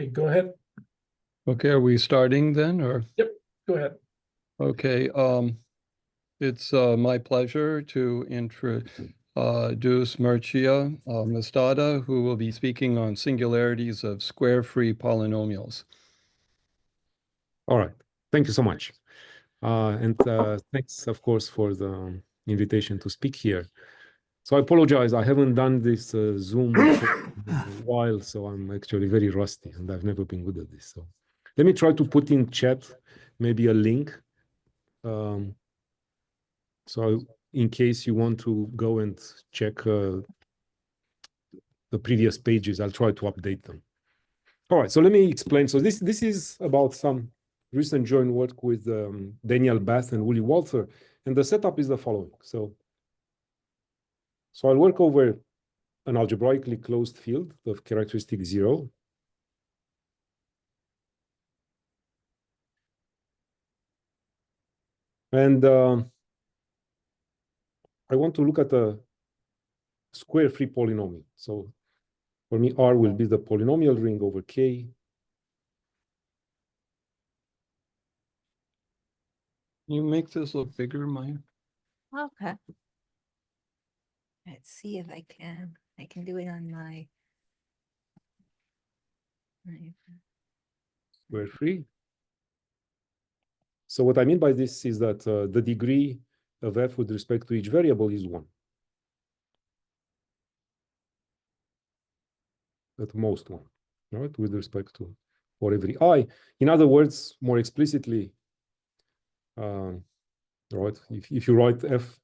Okay, go ahead. Okay, are we starting then, or? Yep, go ahead. Okay, it's my pleasure to introduce Mircea Mustata, who will be speaking on singularities of square-free polynomials. All right, thank you so much. And thanks, of course, for the invitation to speak here. So I apologize, I haven't done this Zoom for a while, so I'm actually very rusty, and I've never been good at this. So let me try to put in chat maybe a link. So in case you want to go and check the previous pages, I'll try to update them. All right, so let me explain. So this is about some recent joint work with Daniel Bath and Walther, and the setup is the following. So I'll work over an algebraically closed field of characteristic 0. And I want to look at a square-free polynomial. So for me, R will be the polynomial ring over K. You make this look bigger, Maya? Okay. Let's see if I can. I can do it on my. Square-free. So what I mean by this is that the degree of f with respect to each variable is 1. At most 1, right? With respect to for every I. In other words, more explicitly, right? If you write f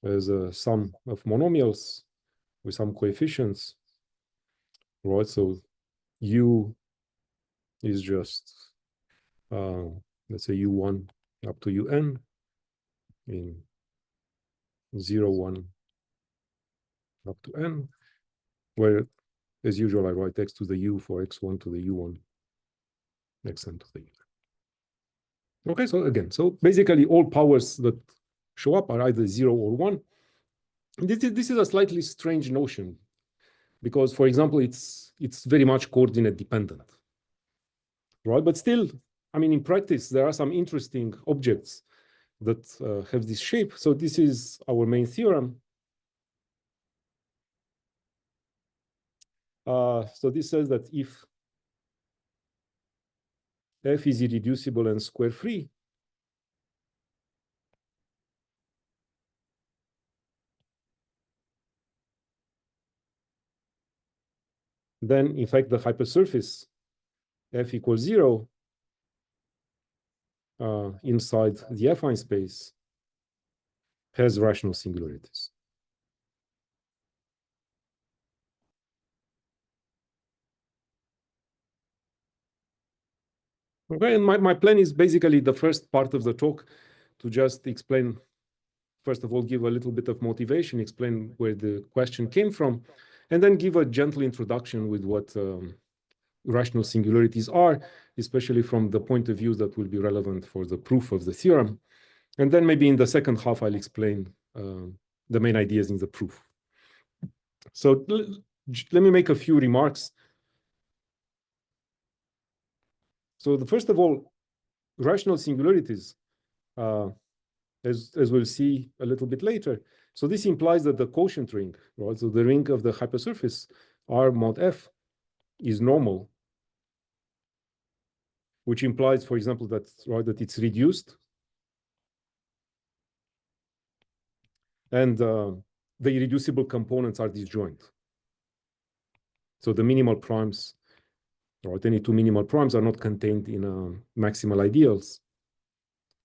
as a sum of monomials with some coefficients, right? So u is just let's say u1 up to un in 0, 1 up to n, where as usual I write x to the u for x1 to the u1, xn to the u. Okay, so again, so basically all powers that show up are either 0 or 1. And this is a slightly strange notion because, for example, it's very much coordinate dependent, right? But still, I mean, in practice, there are some interesting objects that have this shape. So this is our main theorem. So this says that if f is irreducible and square-free, then in fact the hypersurface f equals 0 inside the affine space has rational singularities. Okay, and my plan is basically the first part of the talk to just explain, first of all, give a little bit of motivation, explain where the question came from, and then give a gentle introduction with what rational singularities are, especially from the point of view that will be relevant for the proof of the theorem. And then maybe in the second half, I'll explain the main ideas in the proof. So let me make a few remarks. So first of all, rational singularities, as we'll see a little bit later. So this implies that the quotient ring, right? So the ring of the hypersurface R mod f is normal, which implies, for example, that that it's reduced, and the irreducible components are disjoint. So the minimal primes, right? Any two minimal primes are not contained in maximal ideals.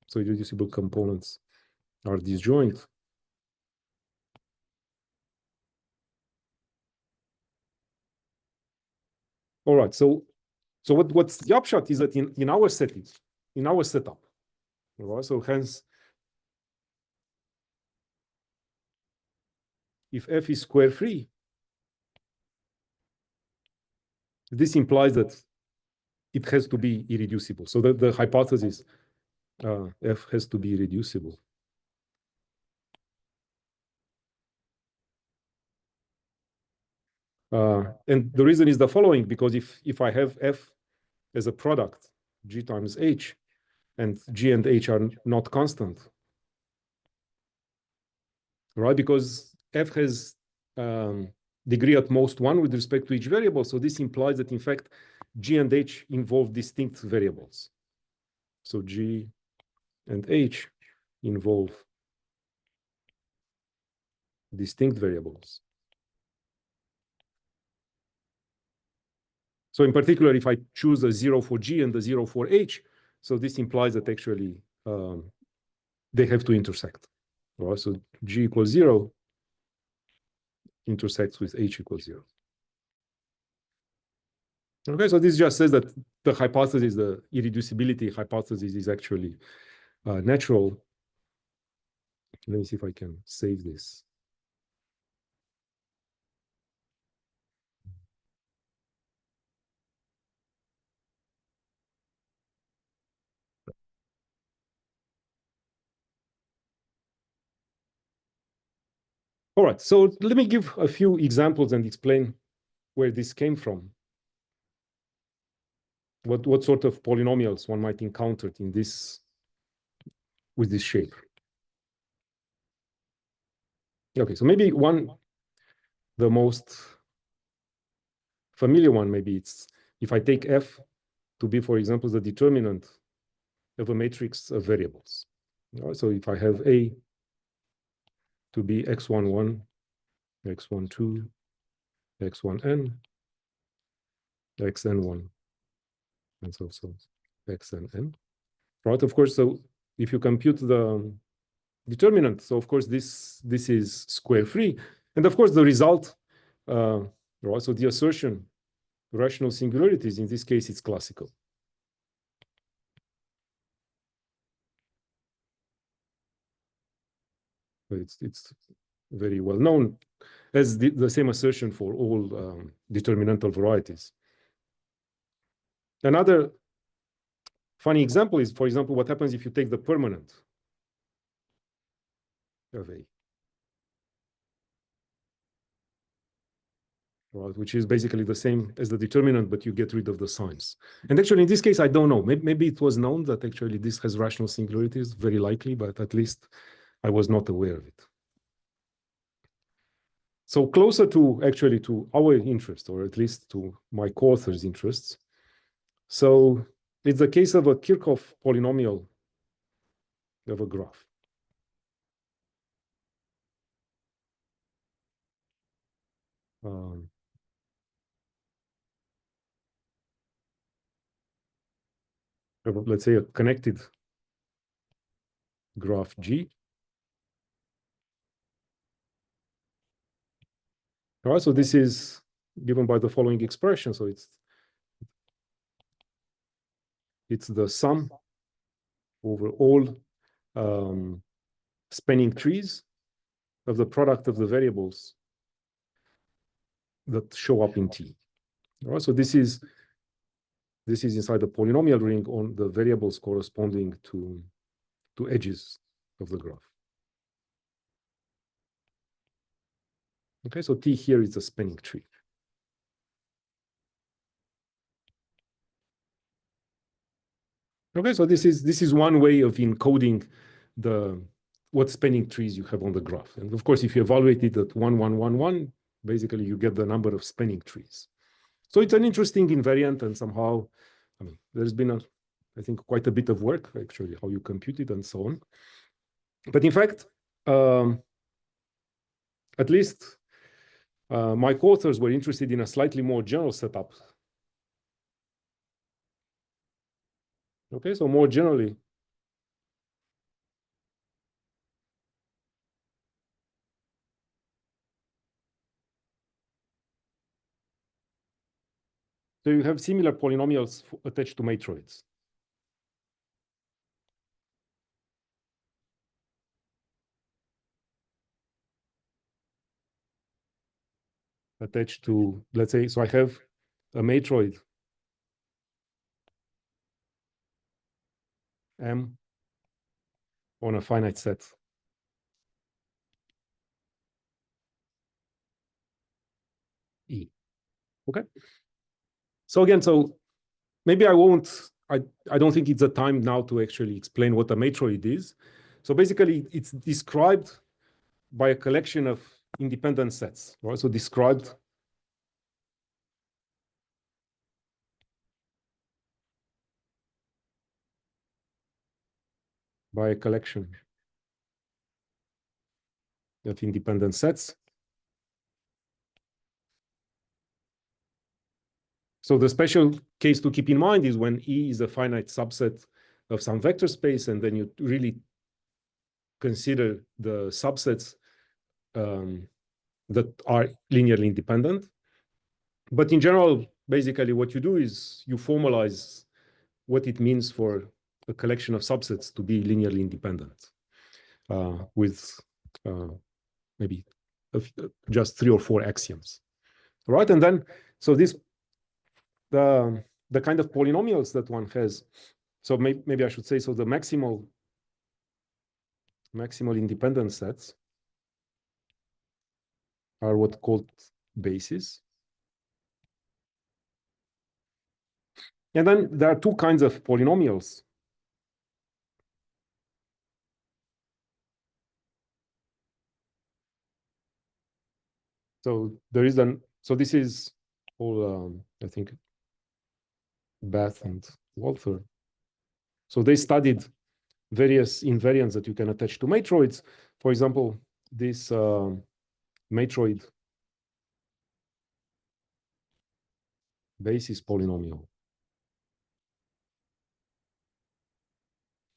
So irreducible components are disjoint. All right. So what's the upshot is that in our settings, in our setup, all right, so hence, if f is square-free, this implies that it has to be irreducible. So the hypothesis f has to be irreducible. And the reason is the following, because if I have f as a product, g times h, and g and h are not constant, right? Because f has degree at most 1 with respect to each variable. So this implies that, in fact, g and h involve distinct variables. So g and h involve distinct variables. So in particular, if I choose a 0 for g and a 0 for h, so this implies that actually they have to intersect. Right? So g equals 0 intersects with h equals 0. Okay, so this just says that the hypothesis, the irreducibility hypothesis, is actually natural. Let me see if I can save this. All right, so let me give a few examples and explain where this came from. What sort of polynomials one might encounter in this, with this shape. Okay, so maybe the most familiar one, maybe it's if I take f to be, for example, the determinant of a matrix of variables. Right? So if I have A to be x11, x12, x1n, xn1, and so xnn. Right? Of course, so if you compute the determinant, so of course this is square free, and of course the result, right? So the assertion, rational singularities, in this case, it's classical. But it's very well known as the same assertion for all determinantal varieties. Another funny example is, for example, what happens if you take the permanent of A, right, which is basically the same as the determinant, but you get rid of the signs. And actually, in this case, I don't know. Maybe it was known that actually this has rational singularities, very likely, but at least I was not aware of it. So closer to actually to our interest, or at least to my co-author's interests. So it's the case of a Kirchhoff polynomial of a graph. Let's say a connected graph G. All right, so this is given by the following expression. So it's the sum over all spanning trees of the product of the variables that show up in T. All right, so this is inside the polynomial ring on the variables corresponding to edges of the graph. Okay, so T here is a spanning tree. Okay, so this is one way of encoding what spanning trees you have on the graph. And of course, if you evaluate it at 1, 1, 1, 1, basically you get the number of spanning trees. So it's an interesting invariant, and somehow, I mean, there's been I think quite a bit of work actually how you compute it and so on. But in fact, at least my co-authors were interested in a slightly more general setup. Okay, so more generally, so you have similar polynomials attached to matroids. Attached to, let's say, so I have a matroid M on a finite set. E. Okay. So again, so maybe I won't, I don't think it's the time now to actually explain what a matroid is. So basically it's described by a collection of independent sets, right? So described by a collection of independent sets. So the special case to keep in mind is when E is a finite subset of some vector space, and then you really consider the subsets that are linearly independent. But in general, basically what you do is you formalize what it means for a collection of subsets to be linearly independent with maybe just 3 or 4 axioms, right? And then, so this, the kind of polynomials that one has, so maybe I should say, so the maximal independent sets are what called bases. And then there are 2 kinds of polynomials. So there is so this is all, I think, Bath and Walther. So they studied various invariants that you can attach to matroids. For example, this matroid basis polynomial,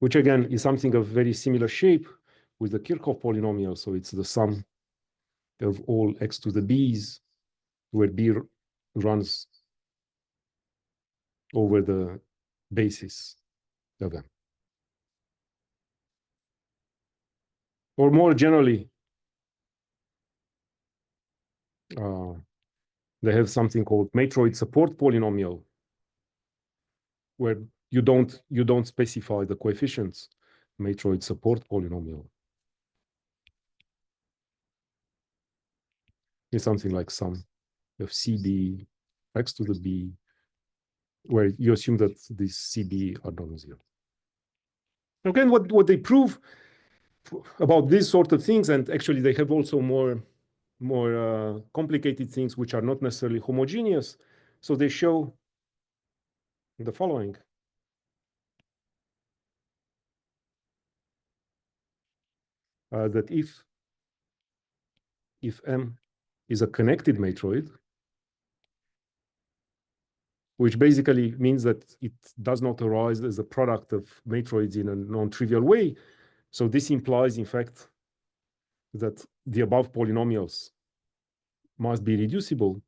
which again is something of very similar shape with the Kirchhoff polynomial. So it's the sum of all x to the b's, where b runs over the basis of them. Or more generally, they have something called matroid support polynomial, where you don't specify the coefficients. Matroid support polynomial is something like sum of CB x to the b, where you assume that these CB are non-zero. Again, what they prove about these sort of things, and actually they have also more complicated things which are not necessarily homogeneous. So they show the following. That if M is a connected matroid, which basically means that it does not arise as a product of matroids in a non-trivial way. So this implies, in fact, that the above polynomials must be reducible.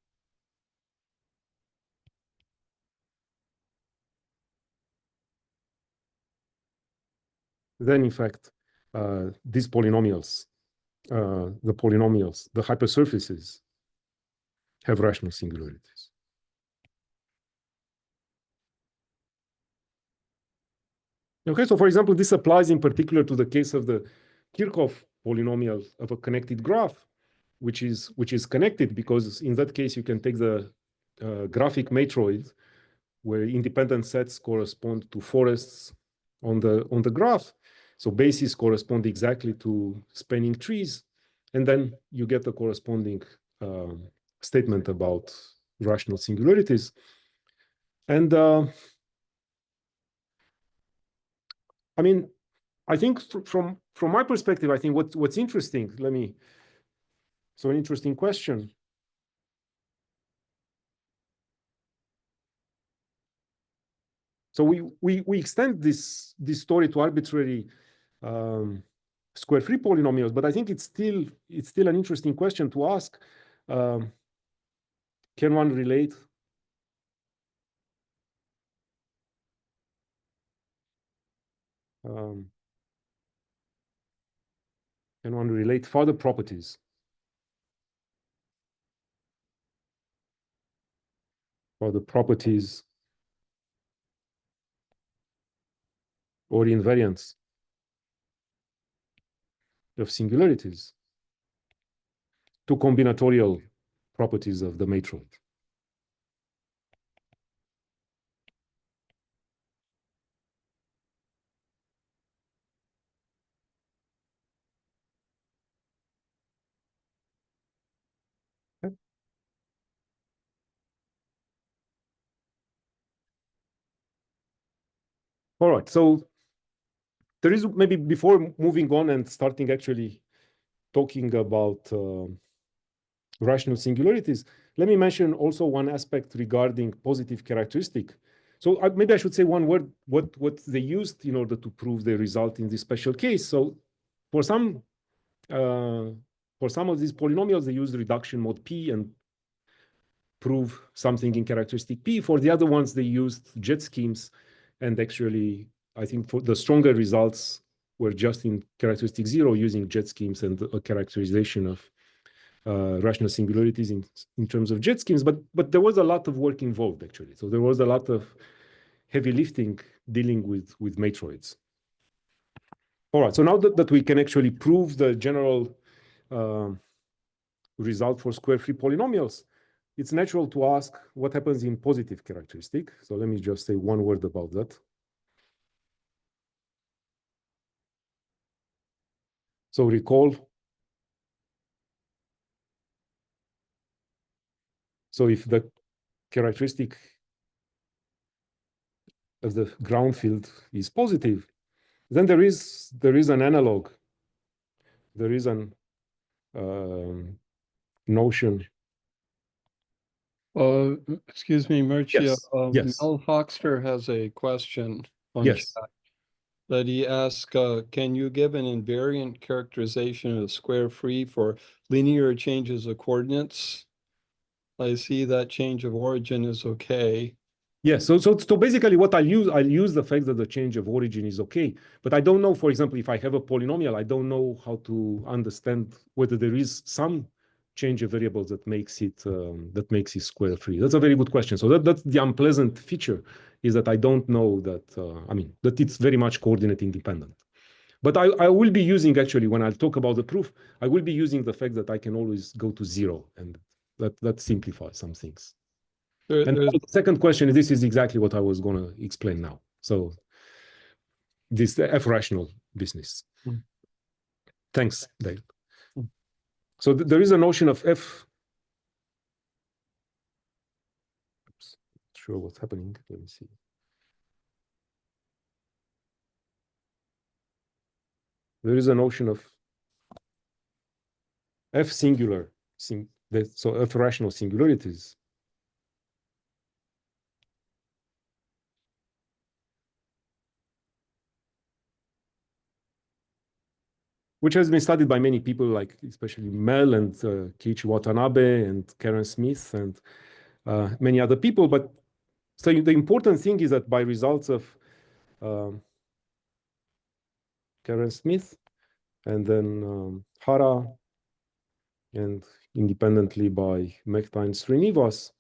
Then, in fact, these polynomials, the hypersurfaces, have rational singularities. Okay, so for example, this applies in particular to the case of the Kirchhoff polynomial of a connected graph, which is connected, because in that case you can take the graphic matroid where independent sets correspond to forests on the graph. So bases correspond exactly to spanning trees, and then you get a corresponding statement about rational singularities. And I mean, I think from my perspective, I think what's interesting, so an interesting question. So we extend this story to arbitrary square-free polynomials, but I think it's still an interesting question to ask. Can one relate further properties or invariants of singularities to combinatorial properties of the matroid? All right, so there is maybe before moving on and starting actually talking about rational singularities, let me mention also one aspect regarding positive characteristic. So maybe I should say one word, what they used in order to prove the result in this special case. So for some of these polynomials, they use reduction mode P and prove something in characteristic P. For the other ones, they used jet schemes. And actually, I think for the stronger results were just in characteristic 0 using jet schemes and a characterization of rational singularities in terms of jet schemes. But there was a lot of work involved, actually. So there was a lot of heavy lifting dealing with matroids. All right, so now that we can actually prove the general result for square-free polynomials, it's natural to ask what happens in positive characteristic. So let me just say one word about that. So recall. So if the characteristic of the ground field is positive, then there is an analog. There is an notion. Excuse me, Mircea. Yes. Yes. Mel Hoxter has a question on Yes. chat that he asks, can you give an invariant characterization of square free for linear changes of coordinates? I see that change of origin is okay. Yes, so basically what I'll use the fact that the change of origin is okay, but I don't know, for example, if I have a polynomial, I don't know how to understand whether there is some change of variables that makes it square free. That's a very good question. So that's the unpleasant feature, is that I don't know that that it's very much coordinate independent. But I will be using, actually, when I talk about the proof, I will be using the fact that I can always go to 0, and that simplifies some things. And the second question is, this is exactly what I was going to explain now. So this F-rational business. Thanks, Dave. So there is a notion of F. Oops, not sure what's happening. Let me see. There is a notion of F singular, so F-rational singularities. Which has been studied by many people, like especially Mel and Keiichi Watanabe and Karen Smith and many other people. But so the important thing is that by results of Karen Smith and then Hara and independently by Mehta and Srinivas,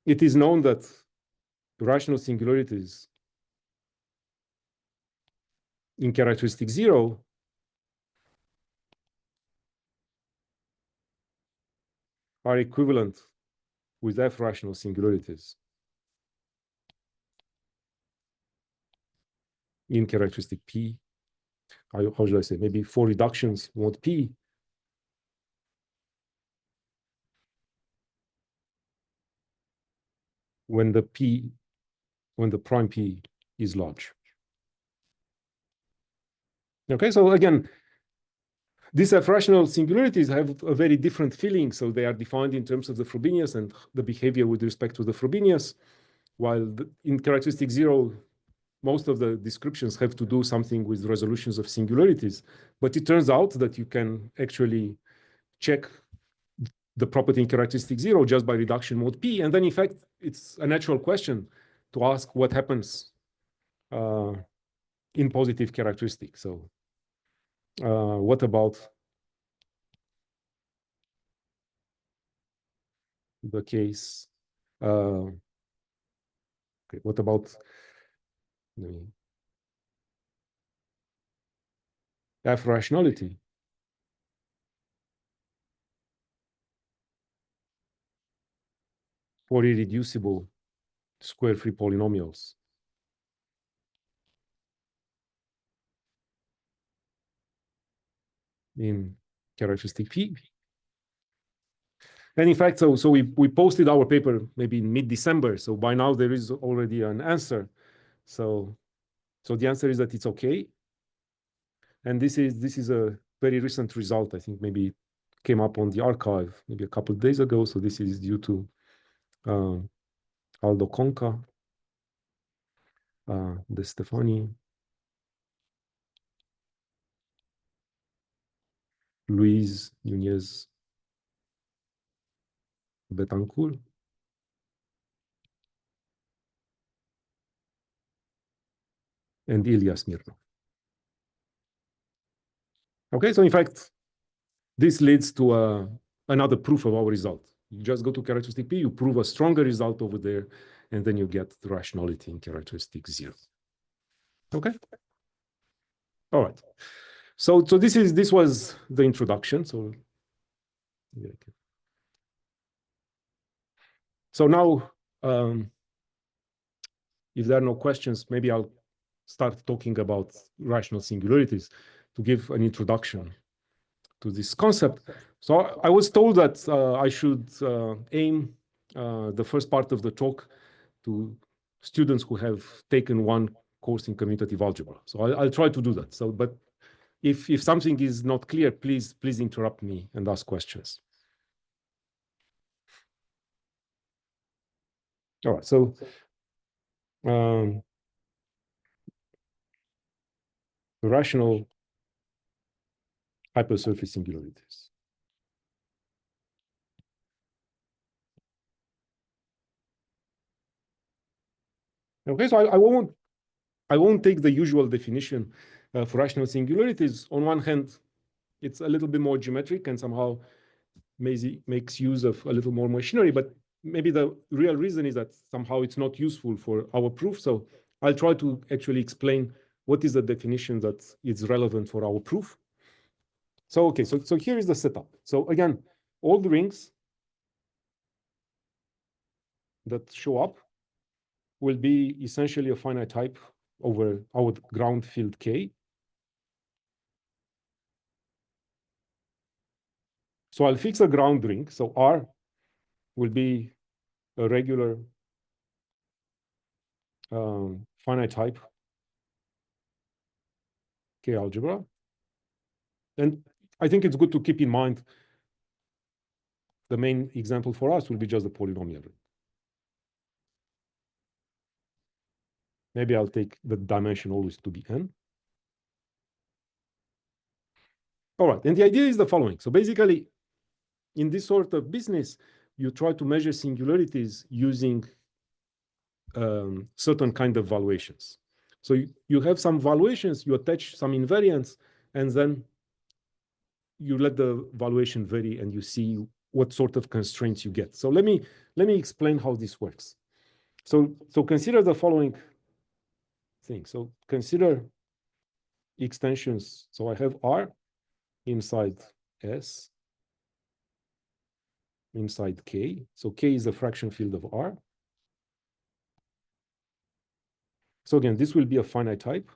it is known that rational singularities in characteristic 0 are equivalent with F rational singularities in characteristic P. How should I say? Maybe 4 reductions mod P. When the prime P is large. Okay, so again, these F-rational singularities have a very different feeling. So they are defined in terms of the Frobenius and the behavior with respect to the Frobenius, while in characteristic 0, most of the descriptions have to do something with resolutions of singularities. But it turns out that you can actually check the property in characteristic 0 just by reduction mod P. And then, in fact, it's a natural question to ask what happens in positive characteristics. So what about the case? Okay, what about F rationality? For irreducible square-free polynomials. In characteristic P. And in fact, so we posted our paper maybe in mid-December. So by now there is already an answer. So the answer is that it's okay. And this is a very recent result. I think maybe it came up on the archive maybe a couple of days ago. So this is due to Aldo Conca, De Stefani, Luis Nunez Betancourt, and Ilya Smirnov. Okay, so in fact, this leads to another proof of our result. You just go to characteristic P, you prove a stronger result over there, and then you get the rationality in characteristic 0. Okay. All right. So this was the introduction. So now, if there are no questions, maybe I'll start talking about rational singularities to give an introduction to this concept. So I was told that I should aim the first part of the talk to students who have taken one course in commutative algebra. So I'll try to do that. So, but if something is not clear, please interrupt me and ask questions. All right. So rational hypersurface singularities. Okay, so I won't take the usual definition for rational singularities. On one hand, it's a little bit more geometric and somehow makes use of a little more machinery, but maybe the real reason is that somehow it's not useful for our proof. So I'll try to actually explain what is the definition that is relevant for our proof. So, okay, so here is the setup. So again, all the rings that show up will be essentially a finite type over our ground field K. So I'll fix a ground ring. So R will be a regular finite type K algebra. And I think it's good to keep in mind the main example for us will be just the polynomial ring. Maybe I'll take the dimension always to be n. All right, and the idea is the following. So basically, in this sort of business, you try to measure singularities using certain kind of valuations. So you have some valuations, you attach some invariants, and then you let the valuation vary and you see what sort of constraints you get. So let me explain how this works. So consider the following thing. So consider extensions. So I have R inside S, inside K. So K is the fraction field of R. So again, this will be a finite type.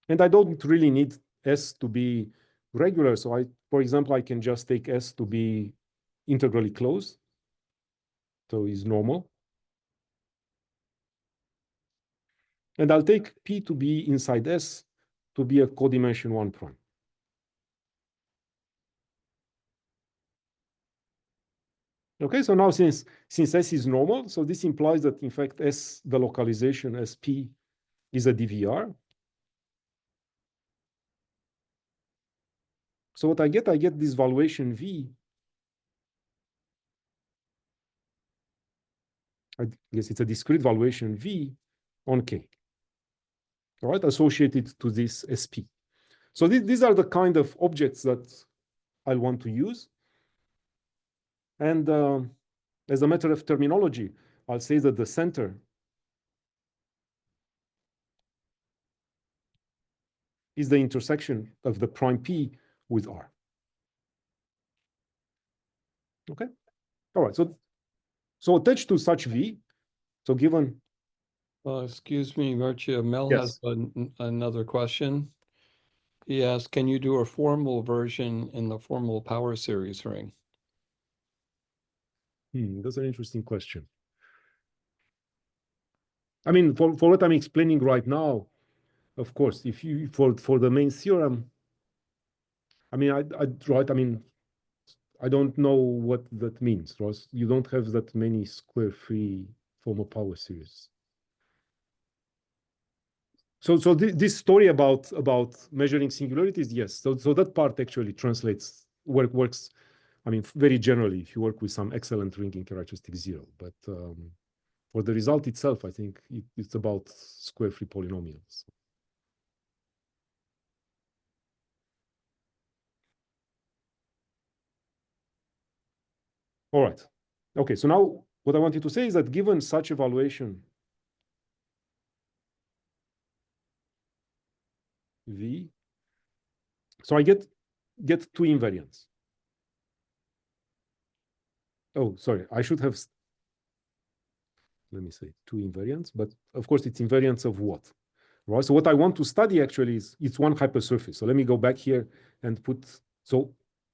And I don't really need S to be regular. So for example, I can just take S to be integrally closed. So it's normal. And I'll take P to be inside S to be a codimension 1 prime. Okay, so now since S is normal, so this implies that in fact S, the localization SP is a DVR. So what I get this valuation V. I guess it's a discrete valuation V on K. All right, associated to this SP. So these are the kind of objects that I want to use. And as a matter of terminology, I'll say that the center is the intersection of the prime P with R. Okay. All right. So attached to such V, so given. Excuse me, Mircea, Mel Yes. has another question. He asked, can you do a formal version in the formal power series ring? That's an interesting question. I mean, for what I'm explaining right now, of course, if you for the main theorem, I mean, I don't know what that means, Ross. You don't have that many square free formal power series. So this story about measuring singularities, yes. So that part actually translates works. I mean, very generally, if you work with some excellent ringing characteristic zero, but for the result itself, I think it's about square free polynomials. All right. Okay, so now what I wanted to say is that given such evaluation V, so I get two invariants. Oh, sorry, I should have, let me say two invariants, but of course it's invariants of what? Right, so what I want to study actually is it's one hypersurface. So let me go back here and put, so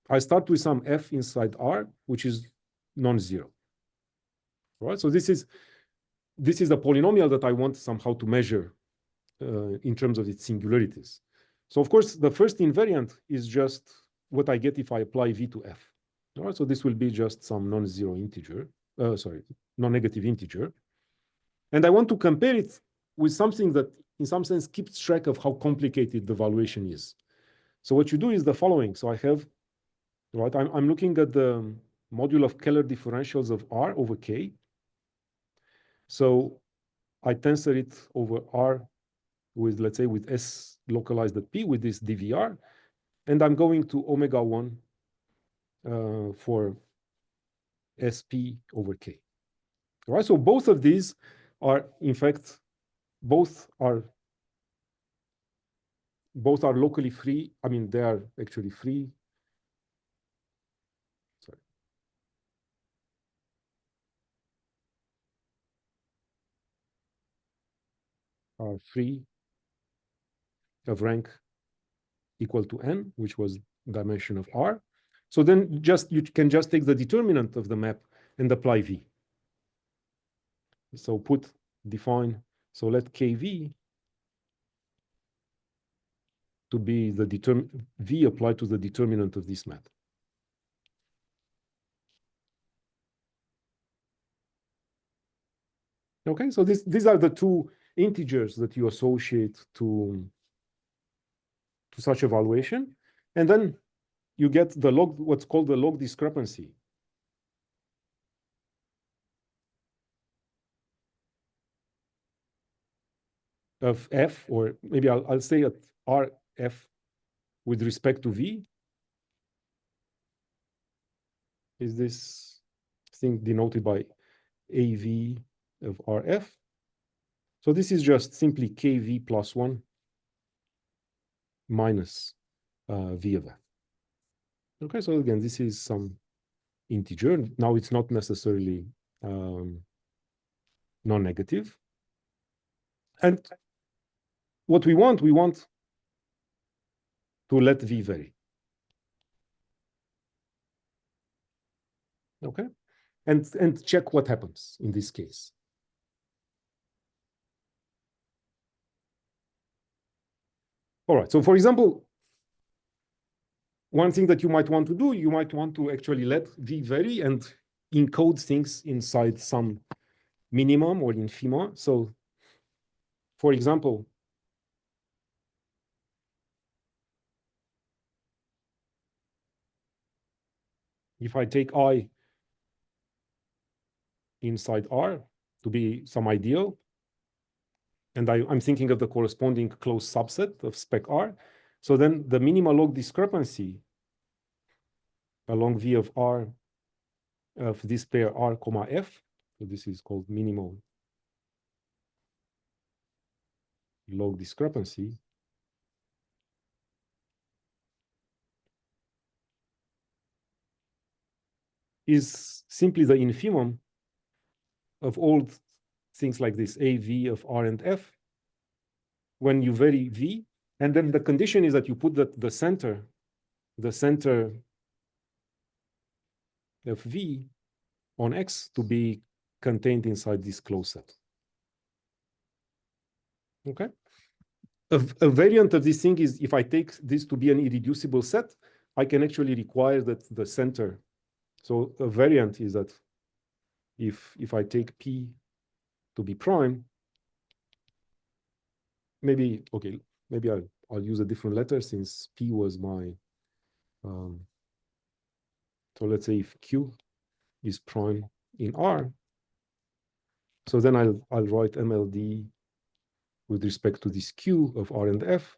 I start with some f inside R, which is non-zero. Right, so this is the polynomial that I want somehow to measure in terms of its singularities. So of course, the first invariant is just what I get if I apply V to F. All right, so this will be just some non-zero integer, non-negative integer. And I want to compare it with something that in some sense keeps track of how complicated the valuation is. So what you do is the following. So I have, right, I'm looking at the module of Keller differentials of R over K. So I tensor it over R with, let's say, with S localized at P with this DVR. And I'm going to omega 1 for SP over K. All right, so both of these are, in fact, both are locally free. I mean, they are actually free. Sorry. Are free of rank equal to n, which was dimension of R. So then you can just take the determinant of the map and apply V. So define, so let KV to be the V applied to the determinant of this map. Okay, so these are the two integers that you associate to such evaluation. And then you get the log, what's called the log discrepancy. Of F, or maybe I'll say at RF with respect to V. Is this thing denoted by AV of RF? So this is just simply KV plus 1 minus V of F. Okay, so again, this is some integer. Now it's not necessarily non-negative. And what we want to let V vary. Okay, and check what happens in this case. All right, so for example, one thing that you might want to do, you might want to actually let V vary and encode things inside some minimum or infima. So for example, if I take I inside R to be some ideal, and I'm thinking of the corresponding closed subset of spec R, so then the minimal log discrepancy along V of R of this pair R comma F, so this is called minimal log discrepancy, is simply the infimum of all things like this, AV of R and F, when you vary V, and then the condition is that you put the center of V on X to be contained inside this closed set. Okay. A variant of this thing is if I take this to be an irreducible set, I can actually require that the center. So a variant is that if I take P to be prime, maybe, okay, maybe I'll use a different letter since P was my, so let's say if Q is prime in R, so then I'll write MLD with respect to this Q of R and F.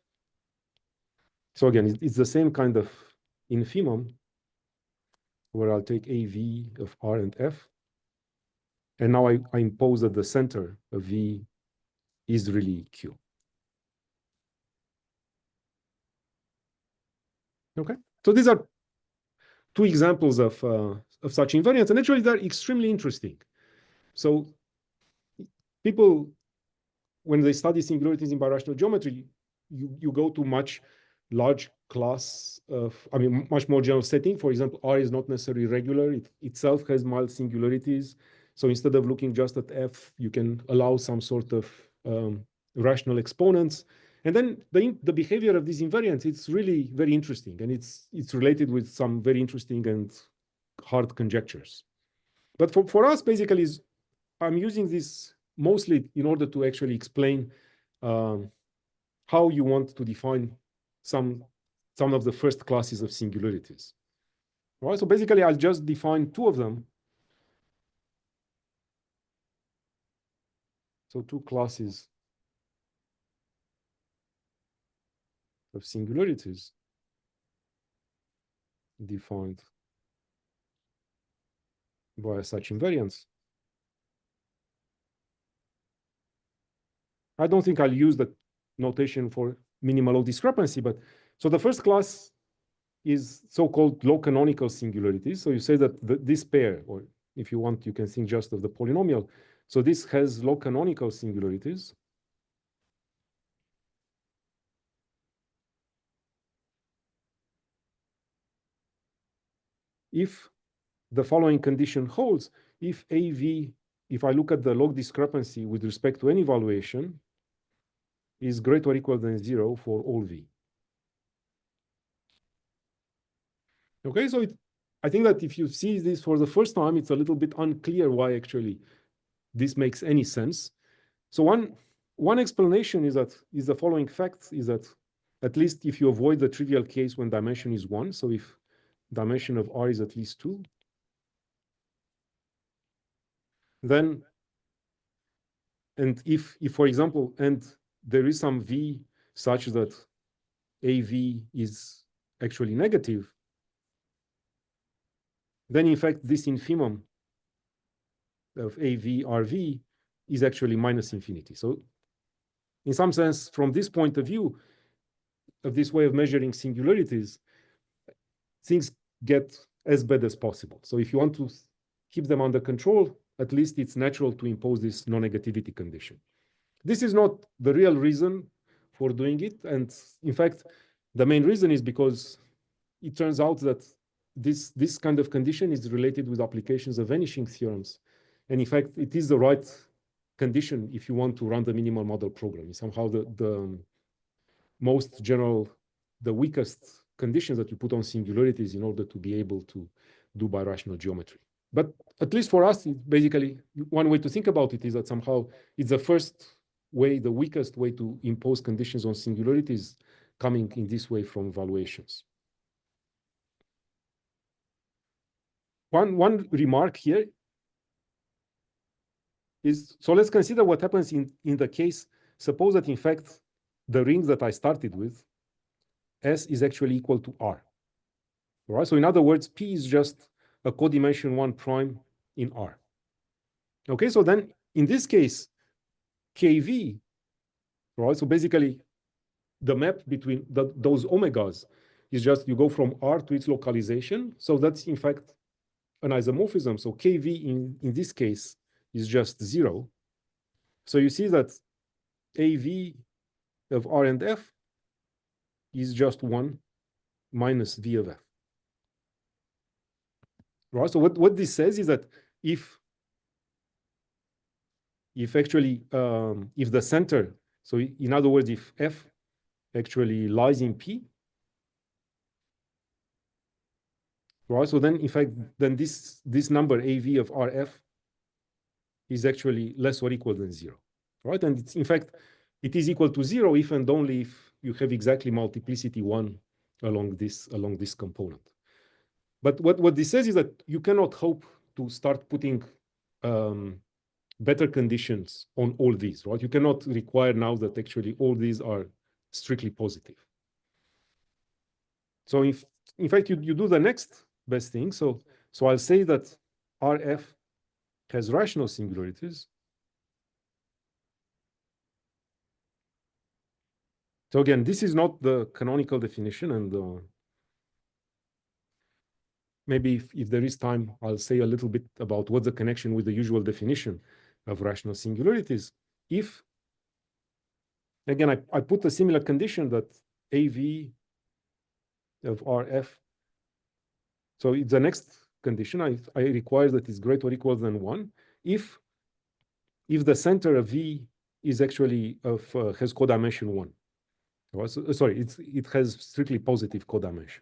So again, it's the same kind of infimum where I'll take AV of R and F. And now I impose that the center of V is really Q. Okay, so these are two examples of such invariants, and actually they're extremely interesting. So people, when they study singularities in birational geometry, you go to much large class of, much more general setting. For example, R is not necessarily regular. It itself has mild singularities. So instead of looking just at F, you can allow some sort of rational exponents. And then the behavior of these invariants, it's really very interesting. And it's related with some very interesting and hard conjectures. But for us, basically, I'm using this mostly in order to actually explain how you want to define some of the first classes of singularities. All right, so basically, I'll just define two of them. So two classes of singularities defined by such invariants. I don't think I'll use the notation for minimal low discrepancy, but so the first class is so-called low canonical singularities. So you say that this pair, or if you want, you can think just of the polynomial. So this has low canonical singularities. If the following condition holds, if AV, if I look at the log discrepancy with respect to any valuation, is greater or equal than 0 for all V. Okay, so I think that if you see this for the first time, it's a little bit unclear why actually this makes any sense. So one explanation is the following fact is that at least if you avoid the trivial case when dimension is 1, so if dimension of R is at least 2, then, and if for example, and there is some V such that AV is actually negative, then in fact this infimum of AV RV is actually minus infinity. So in some sense, from this point of view of this way of measuring singularities, things get as bad as possible. So if you want to keep them under control, at least it's natural to impose this non-negativity condition. This is not the real reason for doing it. And in fact, the main reason is because it turns out that this kind of condition is related with applications of vanishing theorems. And in fact, it is the right condition if you want to run the minimal model program. It's somehow the most general, the weakest conditions that you put on singularities in order to be able to do birational geometry. But at least for us, basically, one way to think about it is that somehow it's the first way, the weakest way to impose conditions on singularities coming in this way from valuations. One remark here is, so let's consider what happens in the case. Suppose that in fact, the ring that I started with, S is actually equal to R. All right, so in other words, P is just a codimension 1 prime in R. Okay, so then in this case, KV, right? So basically, the map between those omegas is just you go from R to its localization. So that's in fact an isomorphism. So KV in this case is just 0. So you see that AV of R and F is just 1 minus V of F. Right? So what this says is that if actually, if the center, so in other words, if F actually lies in P, right? So then, in fact, then this number AV of RF is actually less or equal than 0, right? And it's, in fact, it is equal to 0 if and only if you have exactly multiplicity 1 along this component. But what this says is that you cannot hope to start putting better conditions on all these, right? You cannot require now that actually all these are strictly positive. So if, in fact, you do the next best thing. So I'll say that RF has rational singularities. So again, this is not the canonical definition, and maybe if there is time, I'll say a little bit about what's the connection with the usual definition of rational singularities. If, again, I put a similar condition that AV of RF, so it's the next condition, I require that it's greater or equal than 1 if the center of V is actually has codimension 1. So, sorry, it has strictly positive codimension.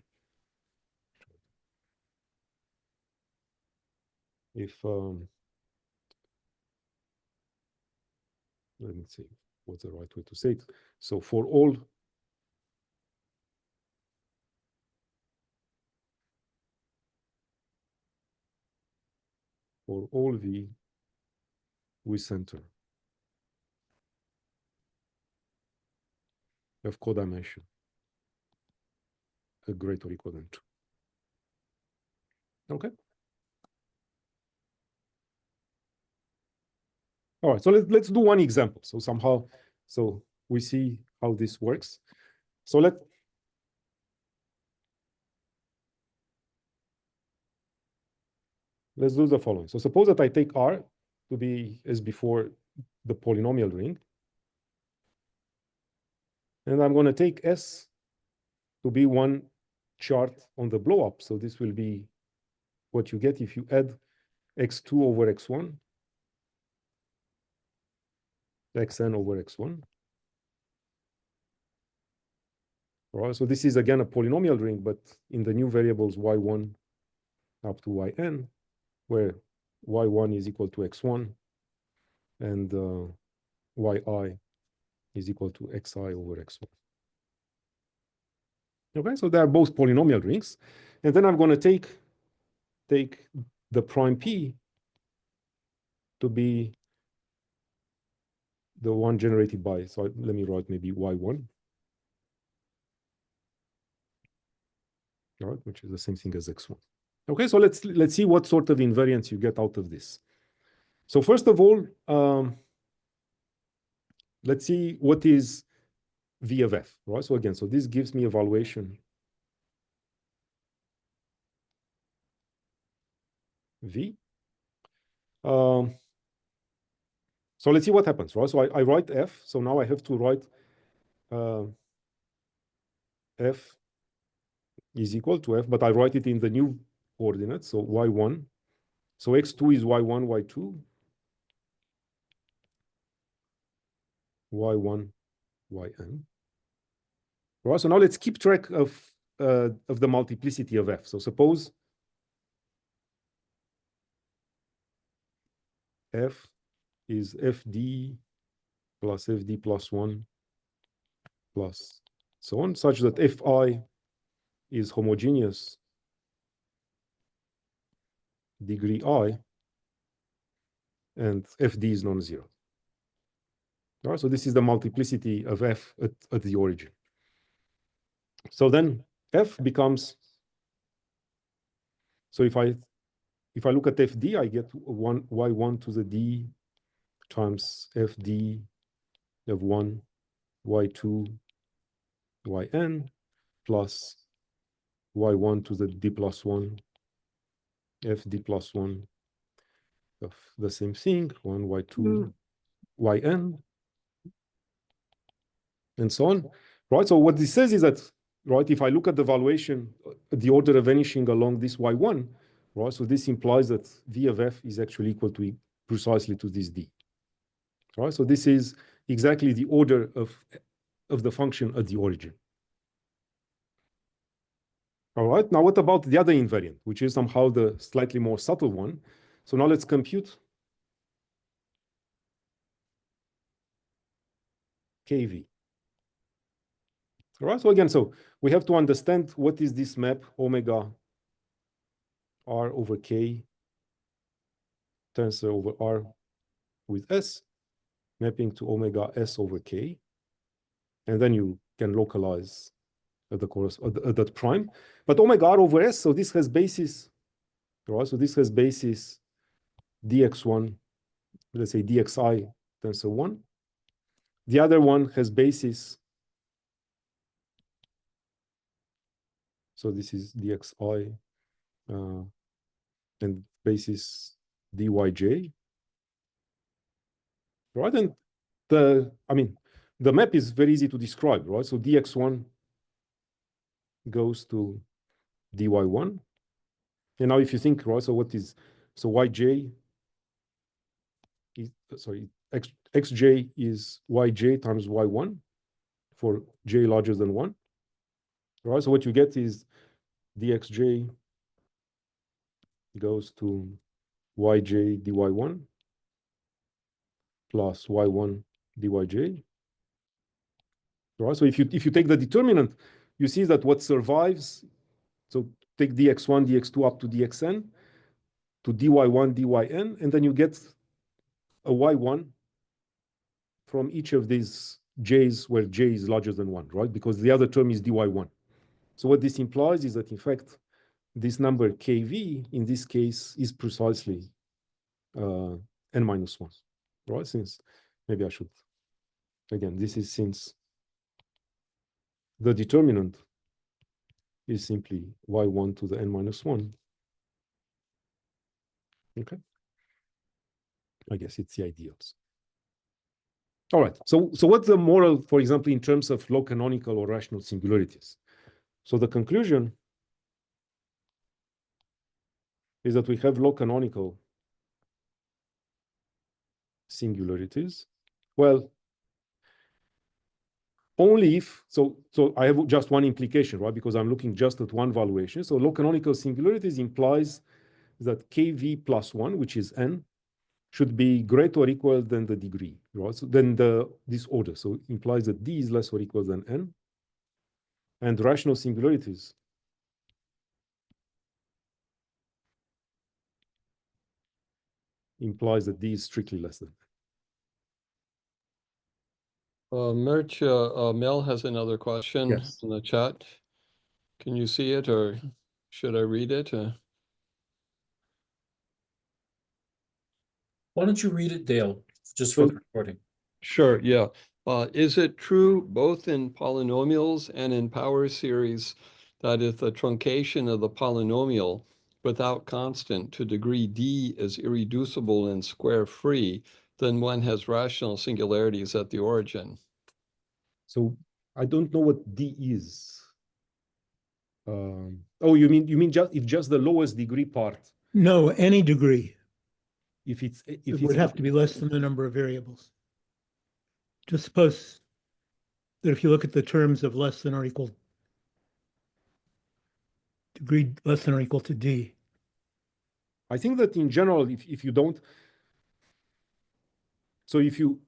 If let me see what's the right way to say it. So for all V with center of codimension greater or equal than 2. Okay. All right, so let's do one example. So somehow, so we see how this works. So let's do the following. So suppose that I take R to be, as before, the polynomial ring. And I'm going to take S to be one chart on the blow up. So this will be what you get if you add x2 over x1, xn over x1. All right, so this is again a polynomial ring, but in the new variables y1 up to yn, where y1 is equal to x1 and yi is equal to xi over x1. Okay, so they are both polynomial rings. And then I'm going to take the prime p to be the one generated by, so let me write maybe y1. All right, which is the same thing as x1. Okay, so let's see what sort of invariance you get out of this. So first of all, let's see what is V of F, right? So again, so this gives me evaluation V. So let's see what happens, right? So I write F, so now I have to write F is equal to F, but I write it in the new coordinates, so y1. So x2 is y1, y2, y1, yn. Right, so now let's keep track of the multiplicity of F. So suppose F is Fd plus Fd plus 1 plus so on, such that Fi is homogeneous degree I and Fd is non-zero. All right, so this is the multiplicity of F at the origin. So then F becomes, so if I look at Fd, I get y1 to the d times Fd of 1, y2, yn, plus y1 to the d plus 1, Fd plus 1 of the same thing, 1, y2, yn, and so on. Right, so what this says is that, right, if I look at the valuation, the order of vanishing along this y1, right? So this implies that v of f is actually equal to precisely to this d. Right? So this is exactly the order of the function at the origin. All right, now what about the other invariant, which is somehow the slightly more subtle one? So now let's compute kv. All right, so again, so we have to understand what is this map omega r over k tensor over r with s mapping to omega s over k. And then you can localize at the course at that prime. But omega r over s, so this has basis, right? So this has basis dx1, let's say dxi tensor 1. The other one has basis, so this is dxi and basis dyj, right? And the map is very easy to describe, right? So dx1 goes to dy1. And now if you think, right, so what is, so yj is, sorry, xj is yj times y1 for j larger than 1. Right, so what you get is dxj goes to yj dy1 plus y1 dyj. Right, so if you take the determinant, you see that what survives, so take dx1, dx2 up to dxn to dy1, dyn, and then you get a y1 from each of these j's where j is larger than 1, right? Because the other term is dy1. So what this implies is that, in fact, this number kv, in this case, is precisely n minus 1, right? Since, maybe I should, again, this is since the determinant is simply y1 to the n minus 1. Okay. I guess it's the ideals. All right. So what's the moral, for example, in terms of low canonical or rational singularities? So the conclusion is that we have low canonical singularities. Well, only if, so I have just one implication, right? Because I'm looking just at one valuation. So low canonical singularities implies that kv plus 1, which is n, should be greater or equal than the degree, right? So then this order. So it implies that d is less or equal than n. And rational singularities implies that d is strictly less than. Mircea, Mel has another question Yes. in the chat. Can you see it, or should I read it? Why don't you read it, Dale, just for the recording? Sure, yeah. Is it true both in polynomials and in power series that if the truncation of the polynomial without constant to degree d is irreducible and square free, then one has rational singularities at the origin? So I don't know what d is. Oh, you mean just the lowest degree part? No, any degree. If it's It would have to be less than the number of variables. Just suppose that if you look at the terms of less than or equal degree less than or equal to d. I think that in general, if you don't, so if you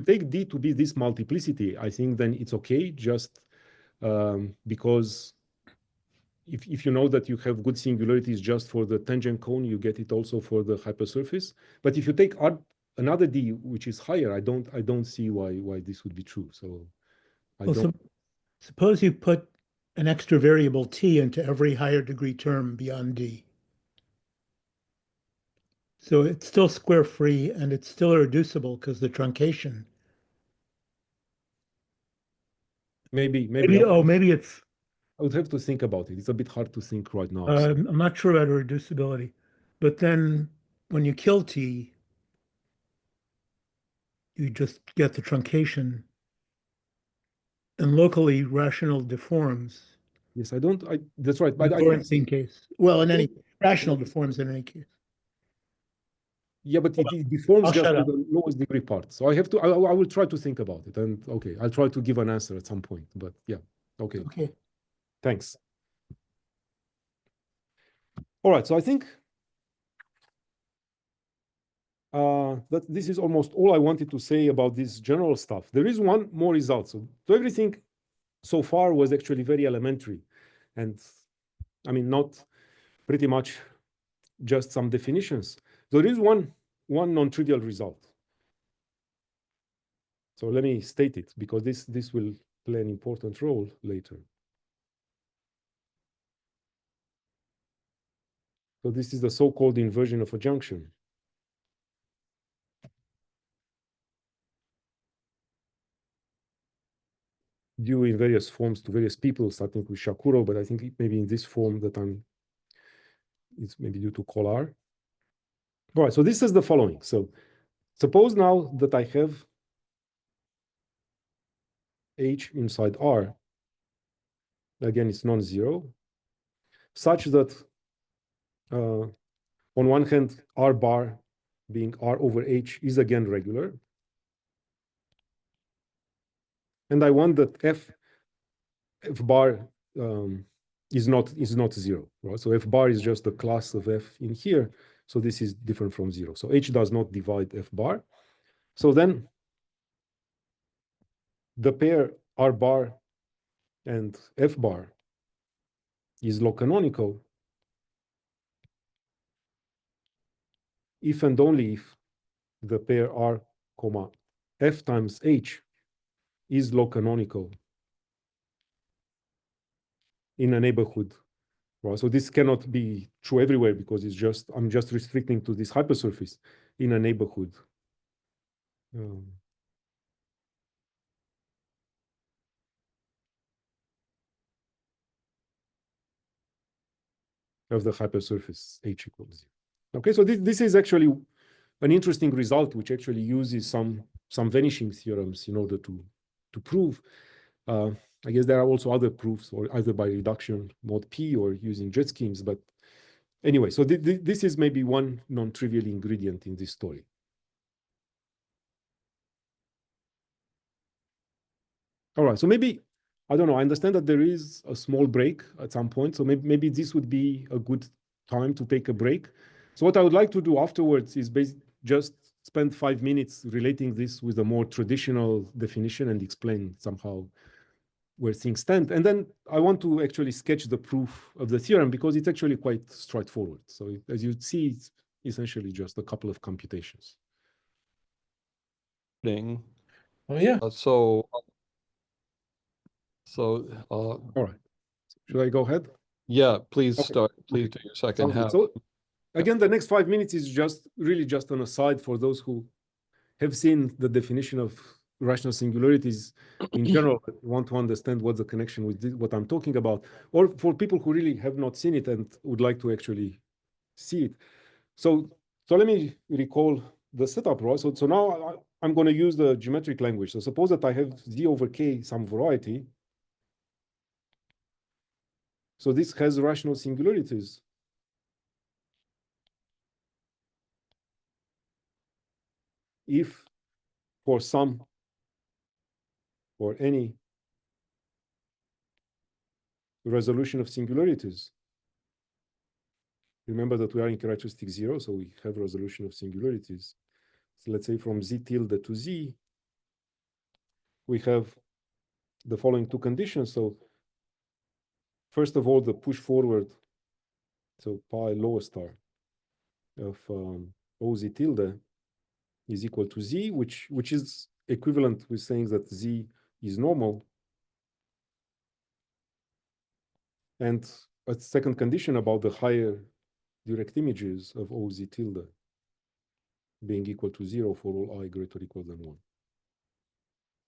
take d to be this multiplicity, I think then it's okay, just because if you know that you have good singularities just for the tangent cone, you get it also for the hypersurface. But if you take another d which is higher, I don't see why this would be true. So suppose you put an extra variable t into every higher degree term beyond d. So it's still square free and it's still irreducible because the truncation. Maybe it's. I would have to think about it. It's a bit hard to think right now. I'm not sure about irreducibility, but then when you kill t, you just get the truncation, and locally rational deforms. Yes, I don't. That's right. The But Lorentzian case. Well, in any rational deforms in any case. yeah, but it deforms I'll just shut to up. the lowest degree part. So I have to. I will try to think about it. And okay, I'll try to give an answer at some point. But yeah, okay. Okay. Thanks. All right. So I think that this is almost all I wanted to say about this general stuff. There is one more result. So everything so far was actually very elementary, and I mean not pretty much just some definitions. There is one non-trivial result. So let me state it, because this will play an important role later. So this is the so-called inversion of a junction. Due in various forms to various people, starting with Shakuro, but I think maybe in this form that it's maybe due to Kolar. All right, so this is the following. So suppose now that I have H inside R, again, it's non-zero, such that on one hand, R bar being R over H is again regular. And I want that F bar is not zero, right? So F bar is just the class of F in here. So this is different from zero. So H does not divide F bar. So then the pair R bar and F bar is log-canonical if and only if the pair R comma F times H is log-canonical in a neighborhood. Right? So this cannot be true everywhere, because I'm just restricting to this hypersurface in a neighborhood. Of the hypersurface H equals 0. Okay, so this is actually an interesting result, which actually uses some vanishing theorems in order to prove. I guess there are also other proofs, or either by reduction mod P or using jet schemes. But anyway, so this is maybe one non-trivial ingredient in this story. All right, so maybe, I don't know, I understand that there is a small break at some point. So maybe this would be a good time to take a break. So what I would like to do afterwards is just spend 5 minutes relating this with a more traditional definition and explain somehow where things stand. And then I want to actually sketch the proof of the theorem, because it's actually quite straightforward. So as you see, it's essentially just a couple of computations. Thing. Oh, yeah. So All right. Should I go ahead? yeah, please Okay. start. Please Okay. do your second Sounds good. half. So again, the next 5 minutes is really just an aside for those who have seen the definition of rational singularities in general, want to understand what's the connection with what I'm talking about, or for people who really have not seen it and would like to actually see it. So let me recall the setup, right? So now I'm going to use the geometric language. So suppose that I have Z over K some variety. So this has rational singularities. If for some or any resolution of singularities. Remember that we are in characteristic 0, so we have resolution of singularities. So let's say from Z tilde to Z, we have the following two conditions. So first of all, the push forward, so pi lower star of OZ tilde is equal to Z, which is equivalent with saying that Z is normal. And a second condition about the higher direct images of OZ tilde being equal to 0 for all I greater or equal than 1.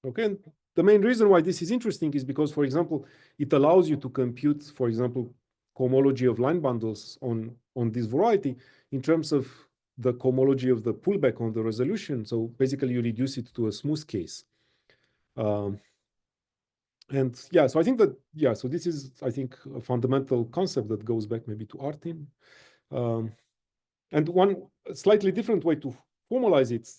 Okay, and the main reason why this is interesting is because, for example, it allows you to compute, for example, cohomology of line bundles on this variety in terms of the cohomology of the pullback on the resolution. So basically, you reduce it to a smooth case. And yeah, so I think that, yeah, so this is, I think, a fundamental concept that goes back maybe to Artin. And one slightly different way to formalize it,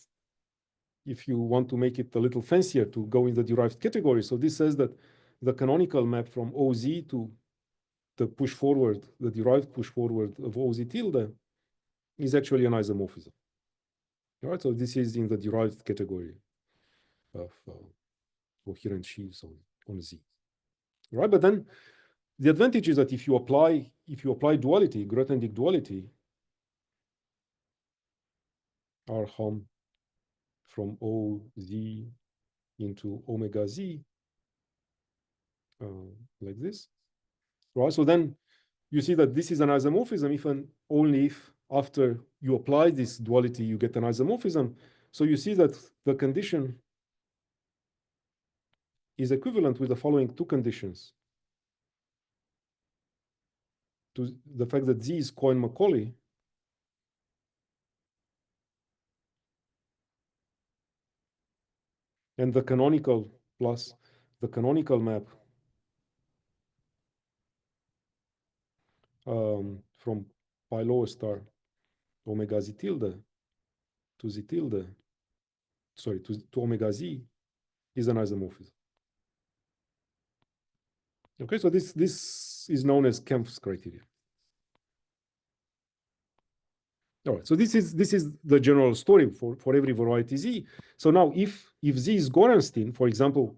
if you want to make it a little fancier, to go in the derived category. So this says that the canonical map from OZ to the push forward, the derived push forward of OZ tilde is actually an isomorphism. All right, so this is in the derived category of coherent sheaves on Z. Right, but then the advantage is that if you apply duality, Grothendieck duality, R hom from OZ into omega Z, like this. Right, so then you see that this is an isomorphism if and only if after you apply this duality you get an isomorphism. So you see that the condition is equivalent with the following two conditions. To the fact that Z is Cohen-Macaulay, and the canonical plus the canonical map from pi lower star omega Z tilde to Z tilde, sorry, to omega Z is an isomorphism. Okay, so this is known as Kempf's criterion. All right, so this is the general story for every variety Z. So now if Z is Gorenstein, for example,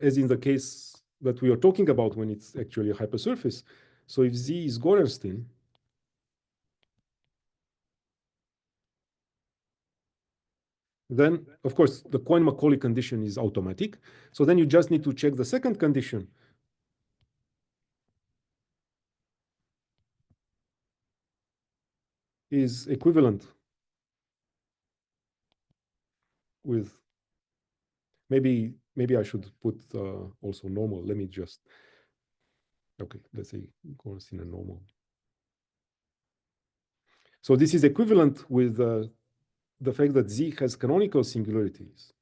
as in the case that we are talking about when it's actually a hypersurface, so if Z is Gorenstein, then of course the Cohen-Macaulay condition is automatic. So then you just need to check the second condition. Is equivalent with, maybe I should put also normal. Let me just, okay, let's say Gorenstein and normal. So this is equivalent with the fact that Z has canonical singularities.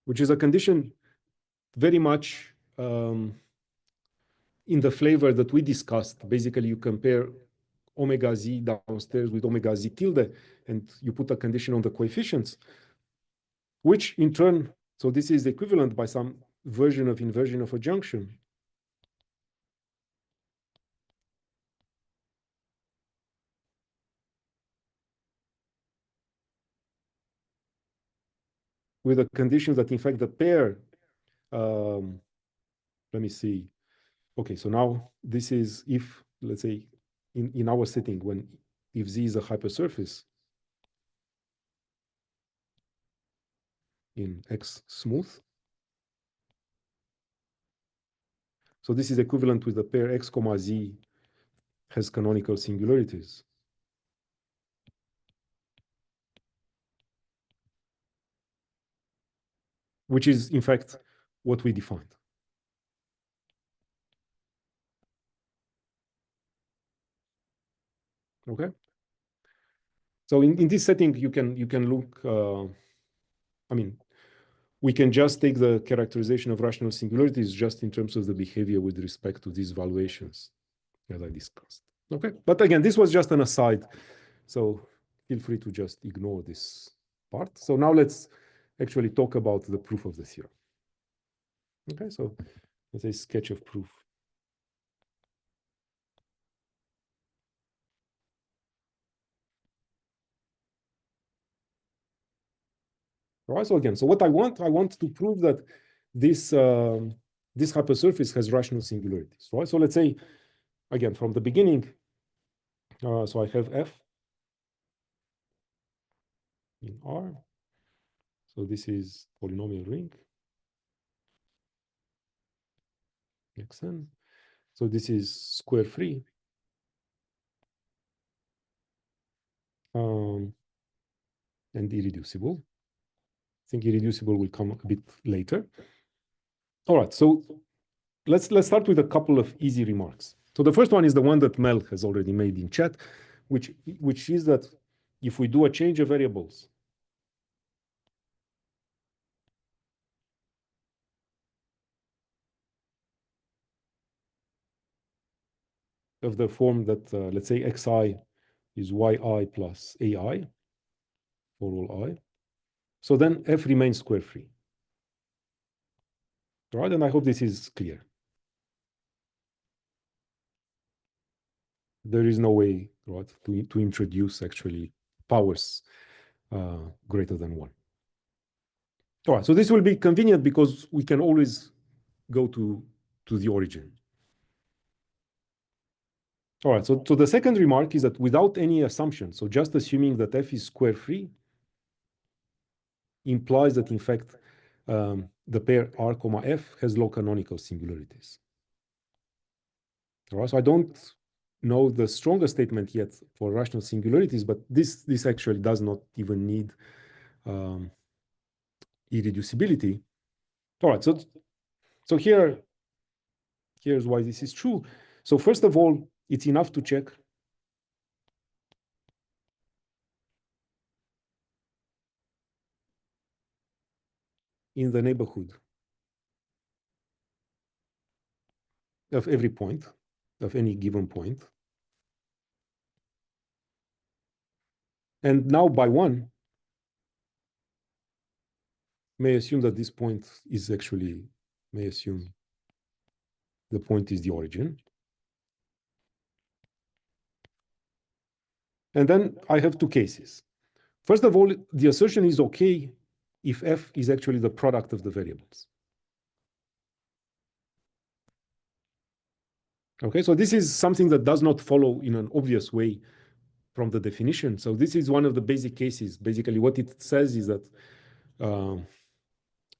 Which is a condition very much in the flavor that we discussed. Basically, you compare omega Z downstairs with omega Z tilde, and you put a condition on the coefficients, which in turn, so this is equivalent by some version of inversion of a junction. With a condition that in fact the pair, let me see. Okay, so now this is if, let's say, in our setting, when if Z is a hypersurface in X smooth. So this is equivalent with the pair X comma Z has canonical singularities. Which is in fact what we defined. Okay. So in this setting, you can look, I mean, we can just take the characterization of rational singularities just in terms of the behavior with respect to these valuations, as I discussed. Okay, but again, this was just an aside, so feel free to just ignore this part. So now let's actually talk about the proof of the theorem. Okay, so let's say sketch of proof. All right, so again, so what I want to prove that this this hypersurface has rational singularities, right? So let's say, again, from the beginning, so I have F in R. So this is polynomial ring, Xn. So this is square free. And irreducible. I think irreducible will come a bit later. All right, so let's start with a couple of easy remarks. So the first one is the one that Mel has already made in chat, which is that if we do a change of variables of the form that, let's say, xi is yi plus ai for all I, so then f remains square free. Right, and I hope this is clear. There is no way, right, to introduce actually powers greater than 1. All right, so this will be convenient because we can always go to the origin. All right, so the second remark is that without any assumption, so just assuming that f is square free, implies that in fact the pair R, F has low canonical singularities. All right, so I don't know the strongest statement yet for rational singularities, but this actually does not even need irreducibility. All right, so here's why this is true. So first of all, it's enough to check in the neighborhood of every point, of any given point. And now by 1, may assume that this point is actually, may assume the point is the origin. And then I have two cases. First of all, the assertion is okay if f is actually the product of the variables. Okay, so this is something that does not follow in an obvious way from the definition. So this is one of the basic cases. Basically, what it says is that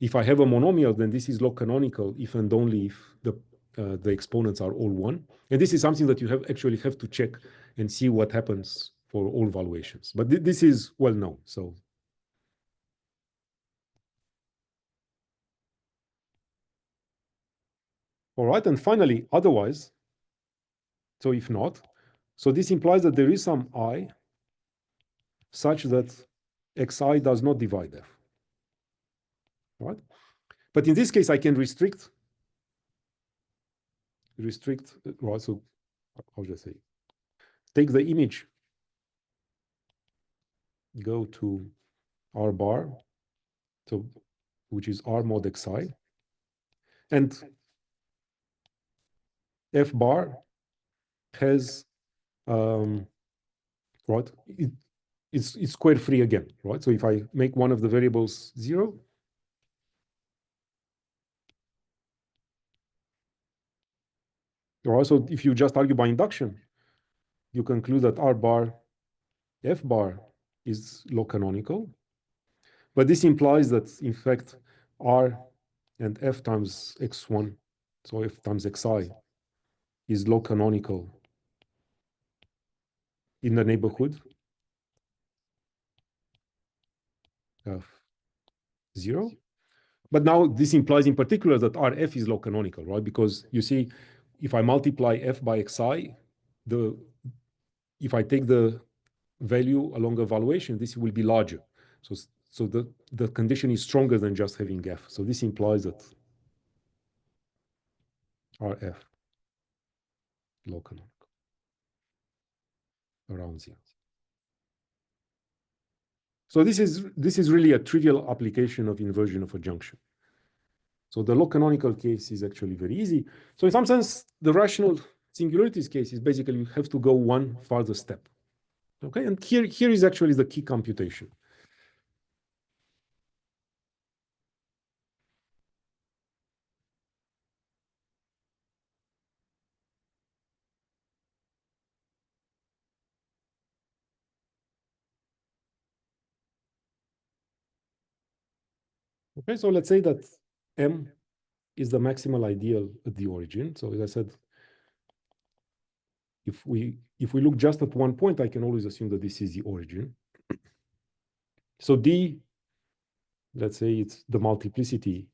if I have a monomial, then this is log canonical if and only if the exponents are all 1. And this is something that you actually have to check and see what happens for all valuations. But this is well known. So all right, and finally, otherwise, so if not, so this implies that there is some I such that xi does not divide f. All right? But in this case, I can restrict, right? So how should I say? Take the image, go to R bar, so which is R mod xi, and f bar has right, it's square free again, right? So if I make one of the variables 0, right, so if you just argue by induction, you conclude that R bar, F bar is log canonical, but this implies that in fact R and F times x1, so F times xi, is log canonical in the neighborhood of 0. But now this implies in particular that Rf is log canonical, right? Because you see, if I multiply f by xi, if I take the value along a valuation, this will be larger. So the condition is stronger than just having f. So this implies that Rf log canonical around 0. So this is really a trivial application of inversion of a junction. So the log canonical case is actually very easy. So in some sense, the rational singularities case is basically you have to go one further step. Okay, and here is actually the key computation. Okay, so let's say that M is the maximal ideal at the origin. So as I said, if we look just at one point, I can always assume that this is the origin. So D, let's say it's the multiplicity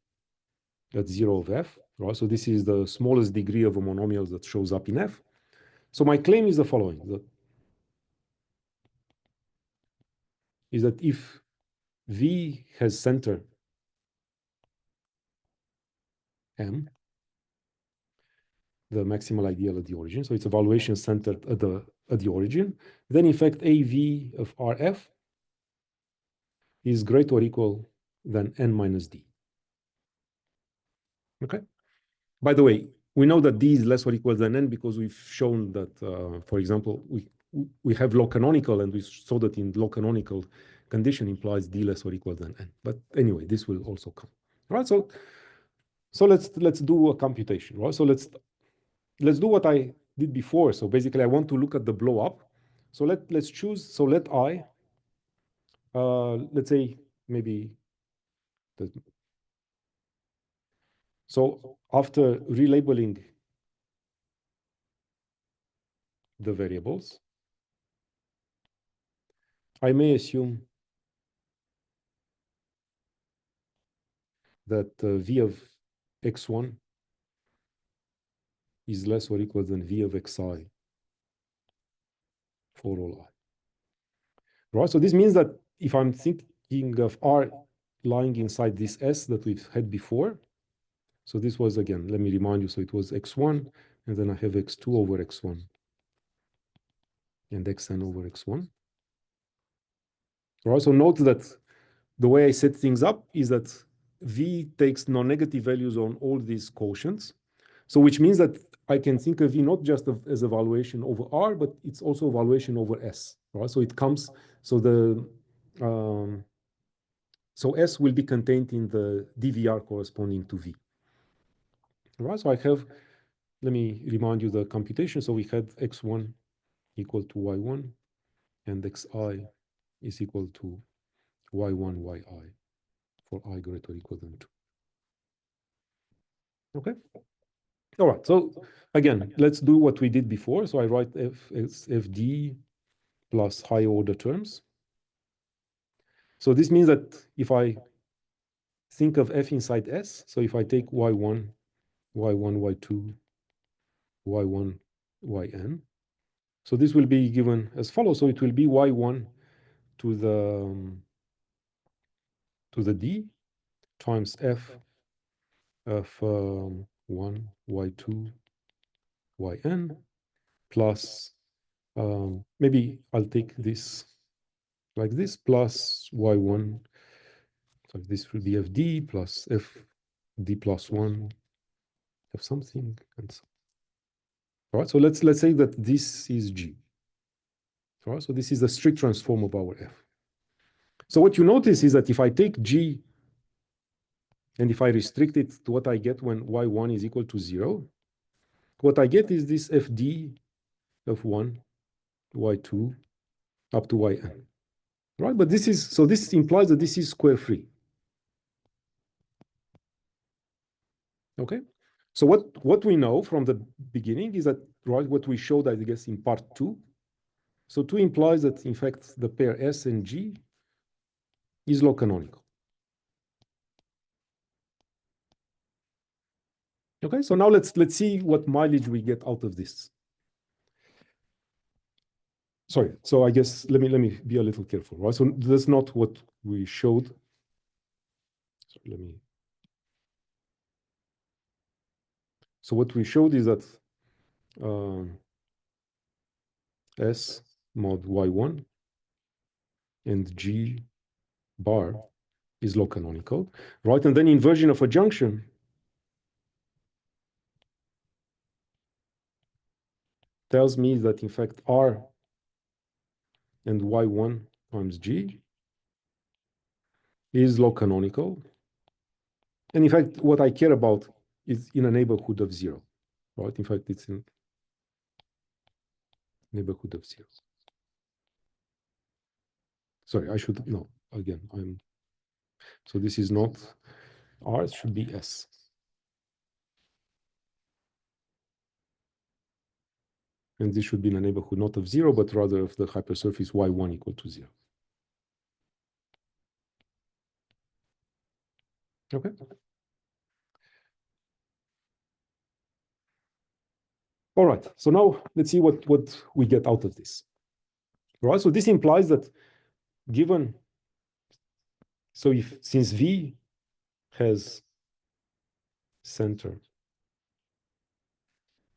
at 0 of f, right? So this is the smallest degree of a monomial that shows up in f. So my claim is the following, that is that if V has center M, the maximal ideal at the origin, so it's evaluation centered at the origin, then in fact AV of RF is greater or equal than N minus D. Okay. By the way, we know that D is less or equal than N because we've shown that, for example, we have law canonical, and we saw that in law canonical condition implies D less or equal than N. But anyway, this will also come. All right. So let's do a computation. Right. So let's do what I did before. So basically, I want to look at the blow up. So let's choose. So let I, let's say maybe. So after relabeling the variables, I may assume that V of x1 is less or equal than V of xi for all I. Right? So this means that if I'm thinking of R lying inside this S that we've had before, so this was, again, let me remind you, so it was x1, and then I have x2 over x1 and xn over x1. Right? So note that the way I set things up is that V takes non-negative values on all these quotients. So which means that I can think of V not just as evaluation over R, but it's also evaluation over S. Right? So it comes, so so S will be contained in the DVR corresponding to V. Right? So I have, let me remind you the computation. So we had x1 equal to y1 and xi is equal to y1 yi for I greater or equal than 2. Okay. All right. So again, let's do what we did before. So I write F as Fd plus higher order terms. So this means that if I think of F inside S, so if I take y1, y2, y1, yn, so this will be given as follows. So it will be y1 to the d times F of 1, y2, yn plus, maybe I'll take this like this, plus y1, so this will be fd plus fd plus 1 of something, and so. All right, so let's say that this is G. All right, so this is the strict transform of our F. So what you notice is that if I take G and if I restrict it to what I get when y1 is equal to 0, what I get is this fd of 1, y2, up to yn. Right, but this is, so this implies that this is square free. Okay, so what we know from the beginning is that, right, what we showed, I guess, in part 2. So 2 implies that, in fact, the pair S and G is law canonical. Okay, so now let's see what mileage we get out of this. Sorry, so I guess let me be a little careful, right? So that's not what we showed. So let me. So what we showed is that S mod y1 and G bar is law canonical, right? And then inversion of a junction tells me that, in fact, R and y1 times G is law canonical. And in fact, what I care about is in a neighborhood of 0, right? In fact, it's in neighborhood of 0. Sorry, I should, no, again, so this is not R, it should be S. And this should be in a neighborhood not of 0, but rather of the hypersurface y1 equal to 0. Okay. All right, so now let's see what we get out of this. All right, so this implies that given So since V has center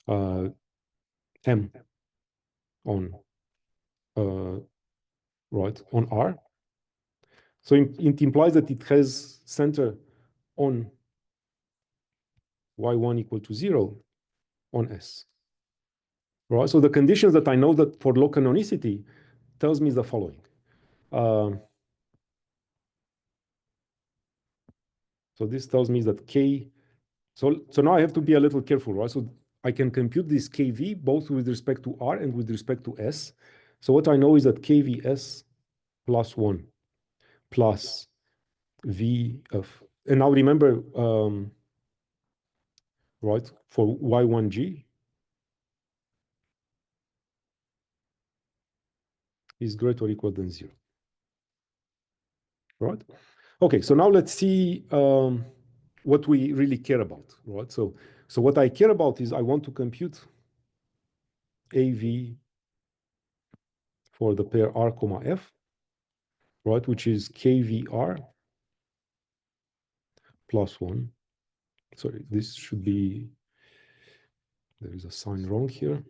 M on right on R, so it implies that it has center on y1 equal to 0 on S. Right. So the conditions that I know that for low canonicity tells me the following. So this tells me that K. So now I have to be a little careful, right? So I can compute this KV both with respect to R and with respect to S. So what I know is that KVS plus 1 plus V of, and now remember, right, for Y1G is greater or equal than 0. Right? Okay, so now let's see what we really care about, right? So what I care about is I want to compute AV for the pair R, F, right, which is KVR plus 1. Sorry, this should be, there is a sign wrong here.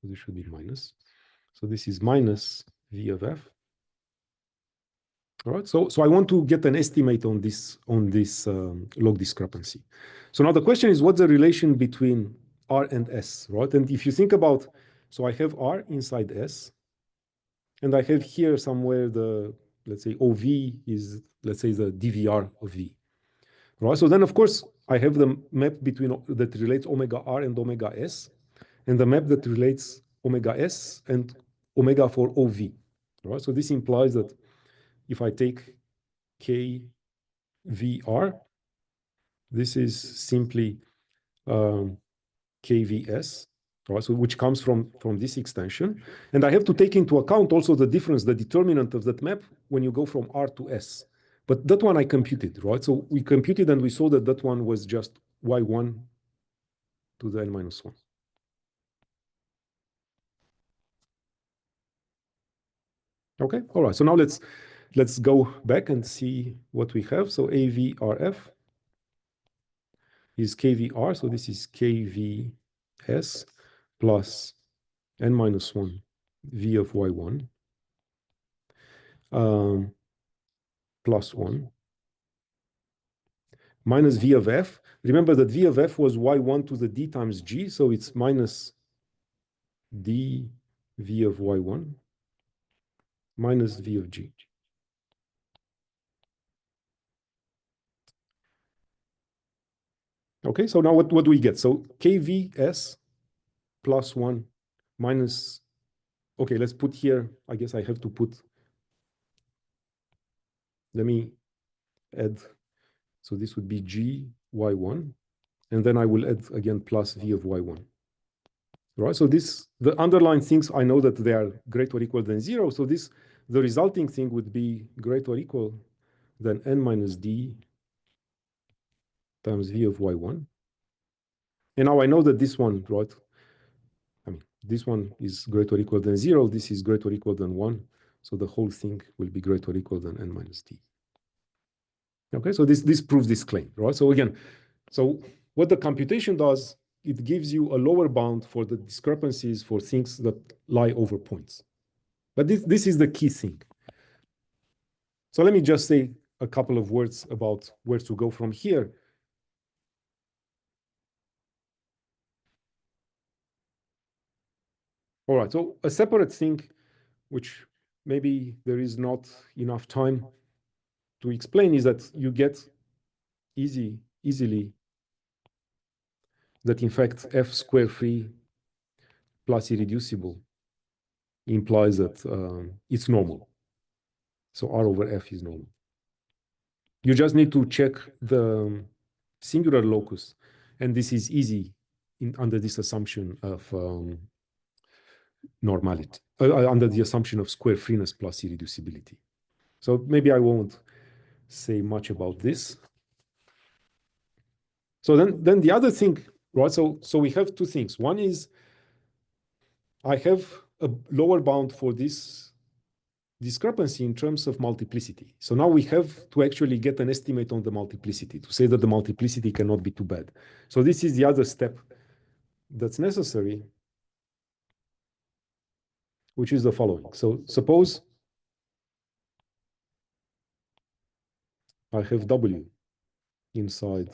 This should be minus. So this is minus V of F. All right, so I want to get an estimate on this log discrepancy. So now the question is, what's the relation between R and S, right? And if you think about, so I have R inside S, and I have here somewhere the, let's say OV is, let's say the DVR of V, right? So then of course I have the map between that relates omega R and omega S, and the map that relates omega S and omega for OV, right? So this implies that if I take KVR, this is simply KVS, right? So which comes from this extension. And I have to take into account also the difference, the determinant of that map when you go from R to S. But that one I computed, right? So we computed and we saw that that one was just Y1 to the N minus 1. Okay, all right. So now let's go back and see what we have. So AVRF is KVR. So this is KVS plus N minus 1 V of Y1 plus 1 minus V of F. Remember that V of F was Y1 to the D times G. So it's minus D V of Y1 minus V of G. Okay, so now what do we get? So KVS plus 1 minus, okay, let's put here, I guess I have to put, let me add, so this would be G Y1, and then I will add again plus V of Y1. Right, so this, the underlying things, I know that they are greater or equal than 0, so this, the resulting thing would be greater or equal than N minus D times V of Y1. And now I know that this one, right, I mean, this one is greater or equal than 0, this is greater or equal than 1, so the whole thing will be greater or equal than N minus D. Okay, so this proves this claim, right? So again, so what the computation does, it gives you a lower bound for the discrepancies for things that lie over points. But this is the key thing. So let me just say a couple of words about where to go from here. All right, so a separate thing, which maybe there is not enough time to explain, is that you get easily that in fact F square free plus irreducible implies that it's normal. So R over F is normal. You just need to check the singular locus, and this is easy under this assumption of normality, under the assumption of square freeness plus irreducibility. So maybe I won't say much about this. So then the other thing, right? So we have two things. One is I have a lower bound for this discrepancy in terms of multiplicity. So now we have to actually get an estimate on the multiplicity to say that the multiplicity cannot be too bad. So this is the other step that's necessary, which is the following. So suppose I have W inside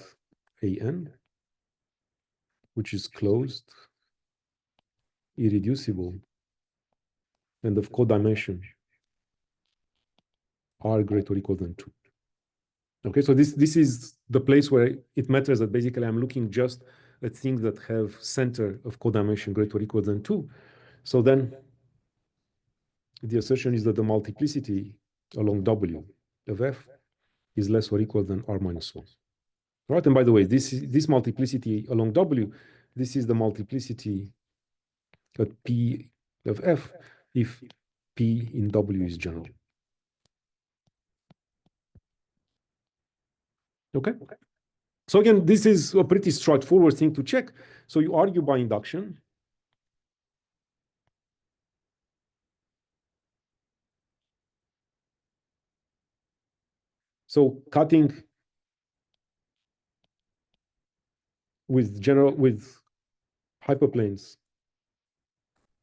AN, which is closed, irreducible, and of codimension R greater or equal than 2. Okay, so this is the place where it matters that basically I'm looking just at things that have center of codimension greater or equal than 2. So then the assertion is that the multiplicity along W of F is less or equal than R minus 1. Right, and by the way, this multiplicity along W, this is the multiplicity at P of F if P in W is general. Okay. So again, this is a pretty straightforward thing to check. So you argue by induction. So cutting with hyperplanes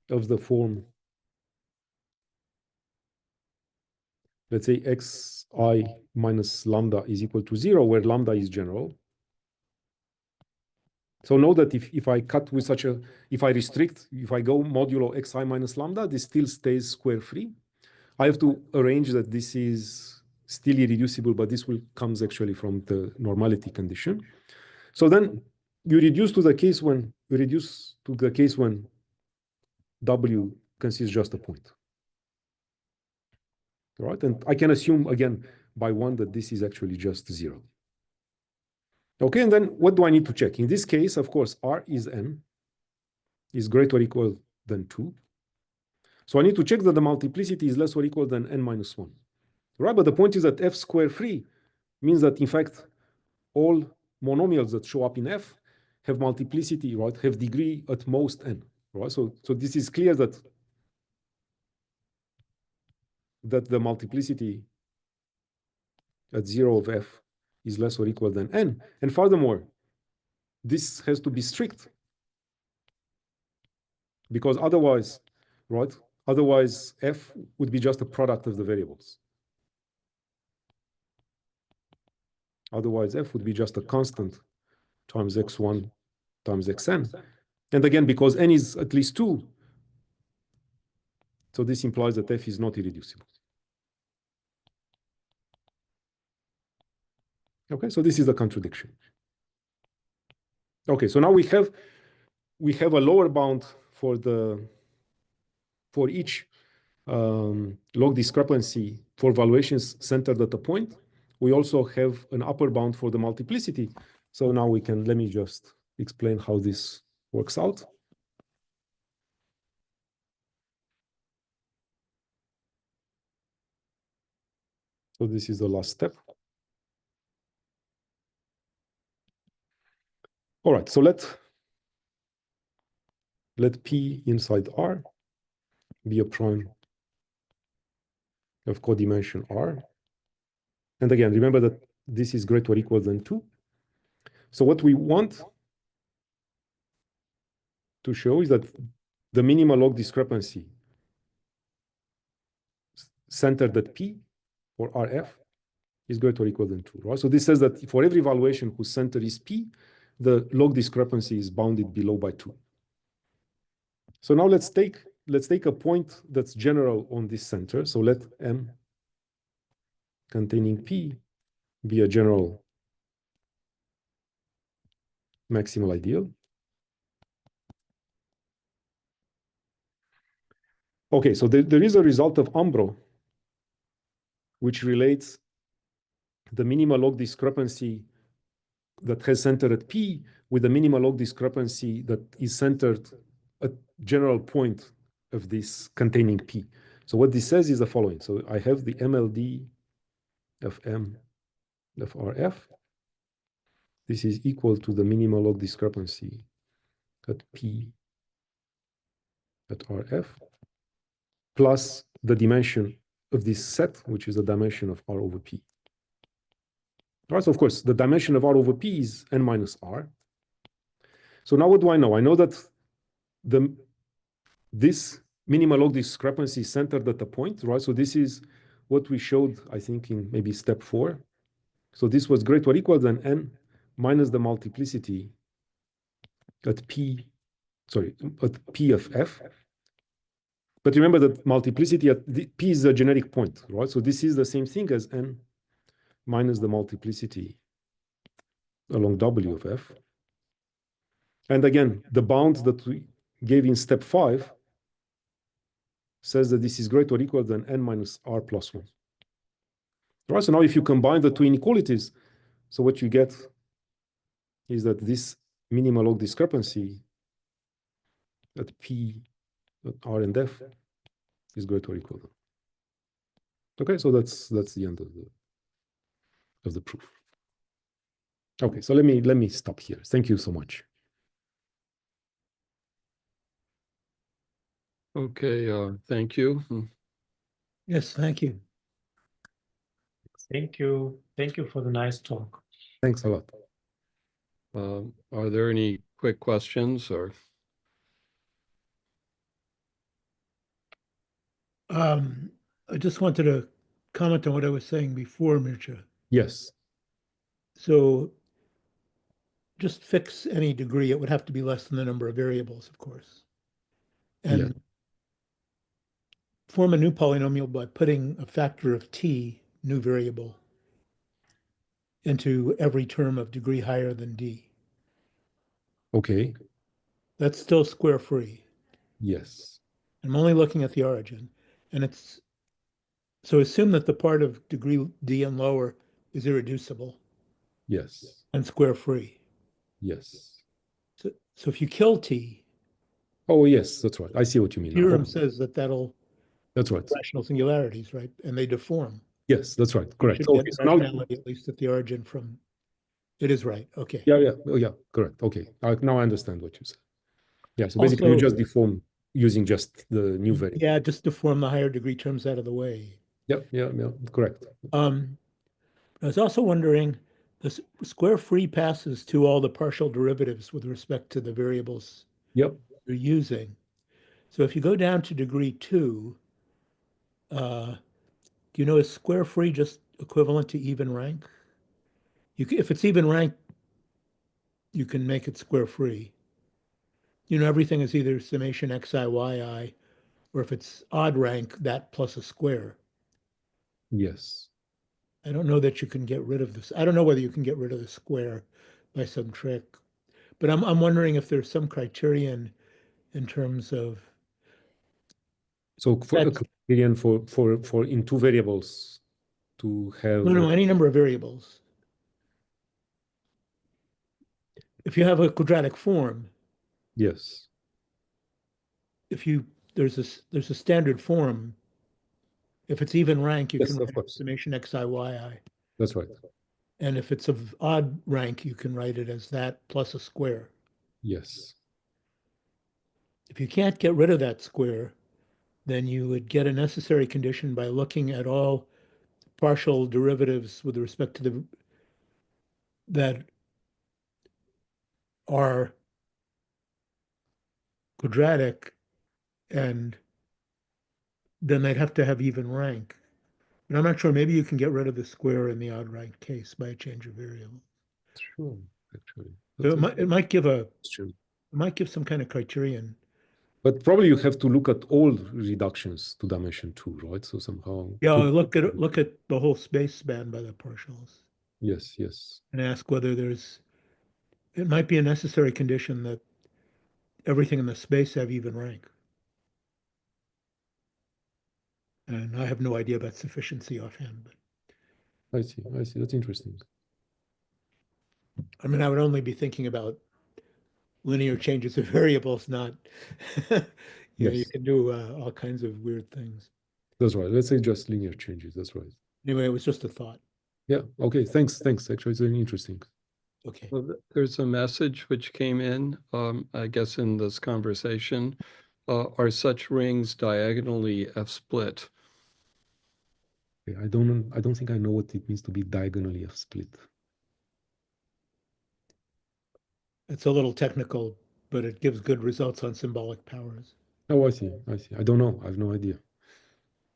of the form, let's say xi minus lambda is equal to 0, where lambda is general. So know that if I cut with if I restrict, if I go modulo xi minus lambda, this still stays square free. I have to arrange that this is still irreducible, but this comes actually from the normality condition. So then you reduce to the case when W consists just a point. All right, and I can assume again by 1 that this is actually just 0. Okay, and then what do I need to check? In this case, of course, R is n, is greater or equal than 2. So I need to check that the multiplicity is less or equal than n minus 1. Right, but the point is that F square free means that, in fact, all monomials that show up in F have multiplicity, right, have degree at most n. Right, so this is clear that the multiplicity at 0 of F is less or equal than n. And furthermore, this has to be strict because otherwise, right, otherwise F would be just a product of the variables. Otherwise, F would be just a constant times x1 times xn. And again, because n is at least 2, so this implies that F is not irreducible. Okay, so this is the contradiction. Okay, so now we have a lower bound for each log discrepancy for valuations centered at a point. We also have an upper bound for the multiplicity. So now let me just explain how this works out. So this is the last step. All right, so let P inside R be a prime of codimension R. And again, remember that this is greater or equal than 2. So what we want to show is that the minimal log discrepancy centered at P for RF is greater or equal than 2. Right? So this says that for every valuation whose center is P, the log discrepancy is bounded below by 2. So now let's take a point that's general on this center. So let M containing P be a general maximal ideal. Okay, so there is a result of Ambro which relates the minimal log discrepancy that has center at P with the minimal log discrepancy that is centered at general point of this containing P. So what this says is the following. So I have the MLD of M of RF. This is equal to the minimal log discrepancy at P at RF plus the dimension of this set, which is the dimension of R over P. All right, so of course, the dimension of R over P is n minus R. So now what do I know? I know that this minimal log discrepancy is centered at a point, right? So this is what we showed, I think, in maybe step 4. So this was greater or equal than n minus the multiplicity at P of F. But remember that multiplicity at P is a generic point, right? So this is the same thing as n minus the multiplicity along W of F. And again, the bound that we gave in step 5 says that this is greater or equal than n minus R plus 1. Right, so now if you combine the two inequalities, so what you get is that this minimal log discrepancy at P, at R and F is greater or equal. Okay, so that's the end of the proof. Okay, so let me stop here. Thank you so much. Okay, thank you. Yes, thank you. Thank you. Thank you for the nice talk. Thanks a lot. Are there any quick questions or? I just wanted to comment on what I was saying before, Mircea. Yes. So just fix any degree. It would have to be less than the number of variables, of course. And Yeah. form a new polynomial by putting a factor of t, new variable, into every term of degree higher than d. Okay. That's still square free. Yes. I'm only looking at the origin. And it's so assume that the part of degree d and lower is irreducible Yes. and square free. Yes. So if you kill t, Oh, yes, that's right. I see what you mean now. theorem says that that'll That's right. rational singularities, right? And they deform. Yes, that's right. You Correct. should Okay. get So now, rationality at least at the origin from. It is right. Okay. yeah. Oh, yeah. Correct. Okay. Now I understand what you said. Yeah. So basically, you Also- just deform using just the new variable. Yeah, just deform the higher degree terms out of the way. Yeah. Correct. I was also wondering, the square free passes to all the partial derivatives with respect to the variables Yep. you're using. So if you go down to degree 2, do you know, is square free just equivalent to even rank? If it's even rank, you can make it square free. You know, everything is either summation xi, yi, or if it's odd rank, that plus a square. Yes. I don't know that you can get rid of this. I don't know whether you can get rid of the square by some trick, but I'm wondering if there's some criterion in terms of. So for a That's- criterion for in two variables to have. No, any number of variables. If you have a quadratic form, Yes. there's a standard form. If it's even rank, you Yes, can of write course. summation xi, yi. That's right. And if it's of odd rank, you can write it as that plus a square. Yes. If you can't get rid of that square, then you would get a necessary condition by looking at all partial derivatives with respect to that are quadratic, and then they'd have to have even rank. But I'm not sure, maybe you can get rid of the square in the odd rank case by a change of variable. True. Actually. So it might give True. some kind of criterion. But probably you have to look at all reductions to dimension 2, right? So somehow. Yeah, look at the whole space spanned by the partials Yes. Yes. and ask whether it might be a necessary condition that everything in the space have even rank. And I have no idea about sufficiency offhand, but I see. That's interesting. I mean, I would only be thinking about linear changes of variables, not, you Yes. can do all kinds of weird things. That's right. Let's say just linear changes. That's right. Anyway, it was just a thought. Yeah. Okay. Thanks. Actually, it's very interesting. Okay. Well, there's a message which came in, I guess, in this conversation. Are such rings diagonally F-split? Okay, I don't think I know what it means to be diagonally of split. It's a little technical, but it gives good results on symbolic powers. Oh, I see. I don't know. I have no idea.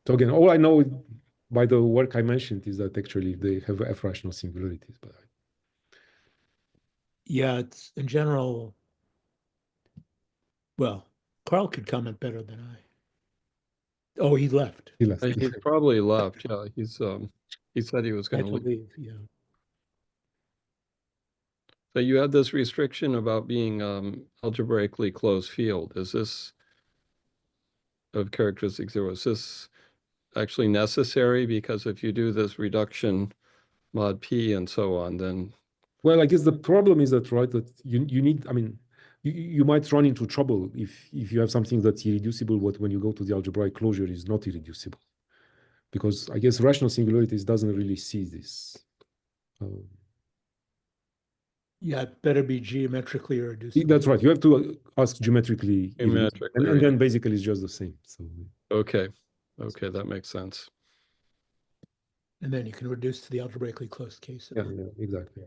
So again, all I know by the work I mentioned is that actually they have F rational singularities, but Yeah, it's in general. Well, Carl could comment better than I. Oh, he left. he left. He's probably left. Yeah, he said he was I going to leave. believe, yeah. So you have this restriction about being algebraically closed field. Is this of characteristic zero? Is this actually necessary? Because if you do this reduction mod p and so on, then Well, I guess the problem is that, right, that you need, I mean, you might run into trouble if you have something that's irreducible, but when you go to the algebraic closure is not irreducible. Because I guess rational singularities doesn't really see this. Yeah, it better be geometrically reducible. That's right. You have to ask geometrically, Geometrically and then basically it's just the same. So okay, that makes sense. And then you can reduce to the algebraically closed case. yeah, exactly.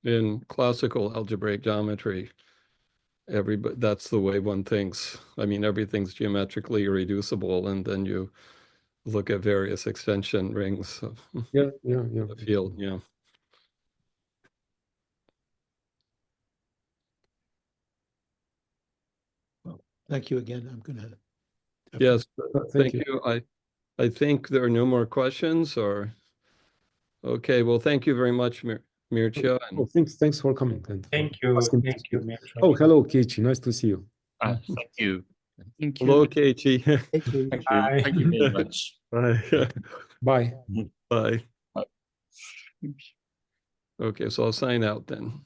In classical algebraic geometry, that's the way one thinks. I mean, everything's geometrically irreducible, and then you look at various extension rings of Yeah. the field. Yeah. Thank you again. I'm gonna. Yes, Thank thank you. I think there are no more questions, or okay. Well, thank you very much, Mircea. Oh, thanks for coming. And Thank you. asking me to Thank you, speak. Mircea. Oh, hello, Keiichi. Nice to see you. Thank you. Thank you. Hello, Keiichi. Thank you. Bye. Thank you very much. Bye. Bye. Bye. Bye. Okay, so I'll sign out then.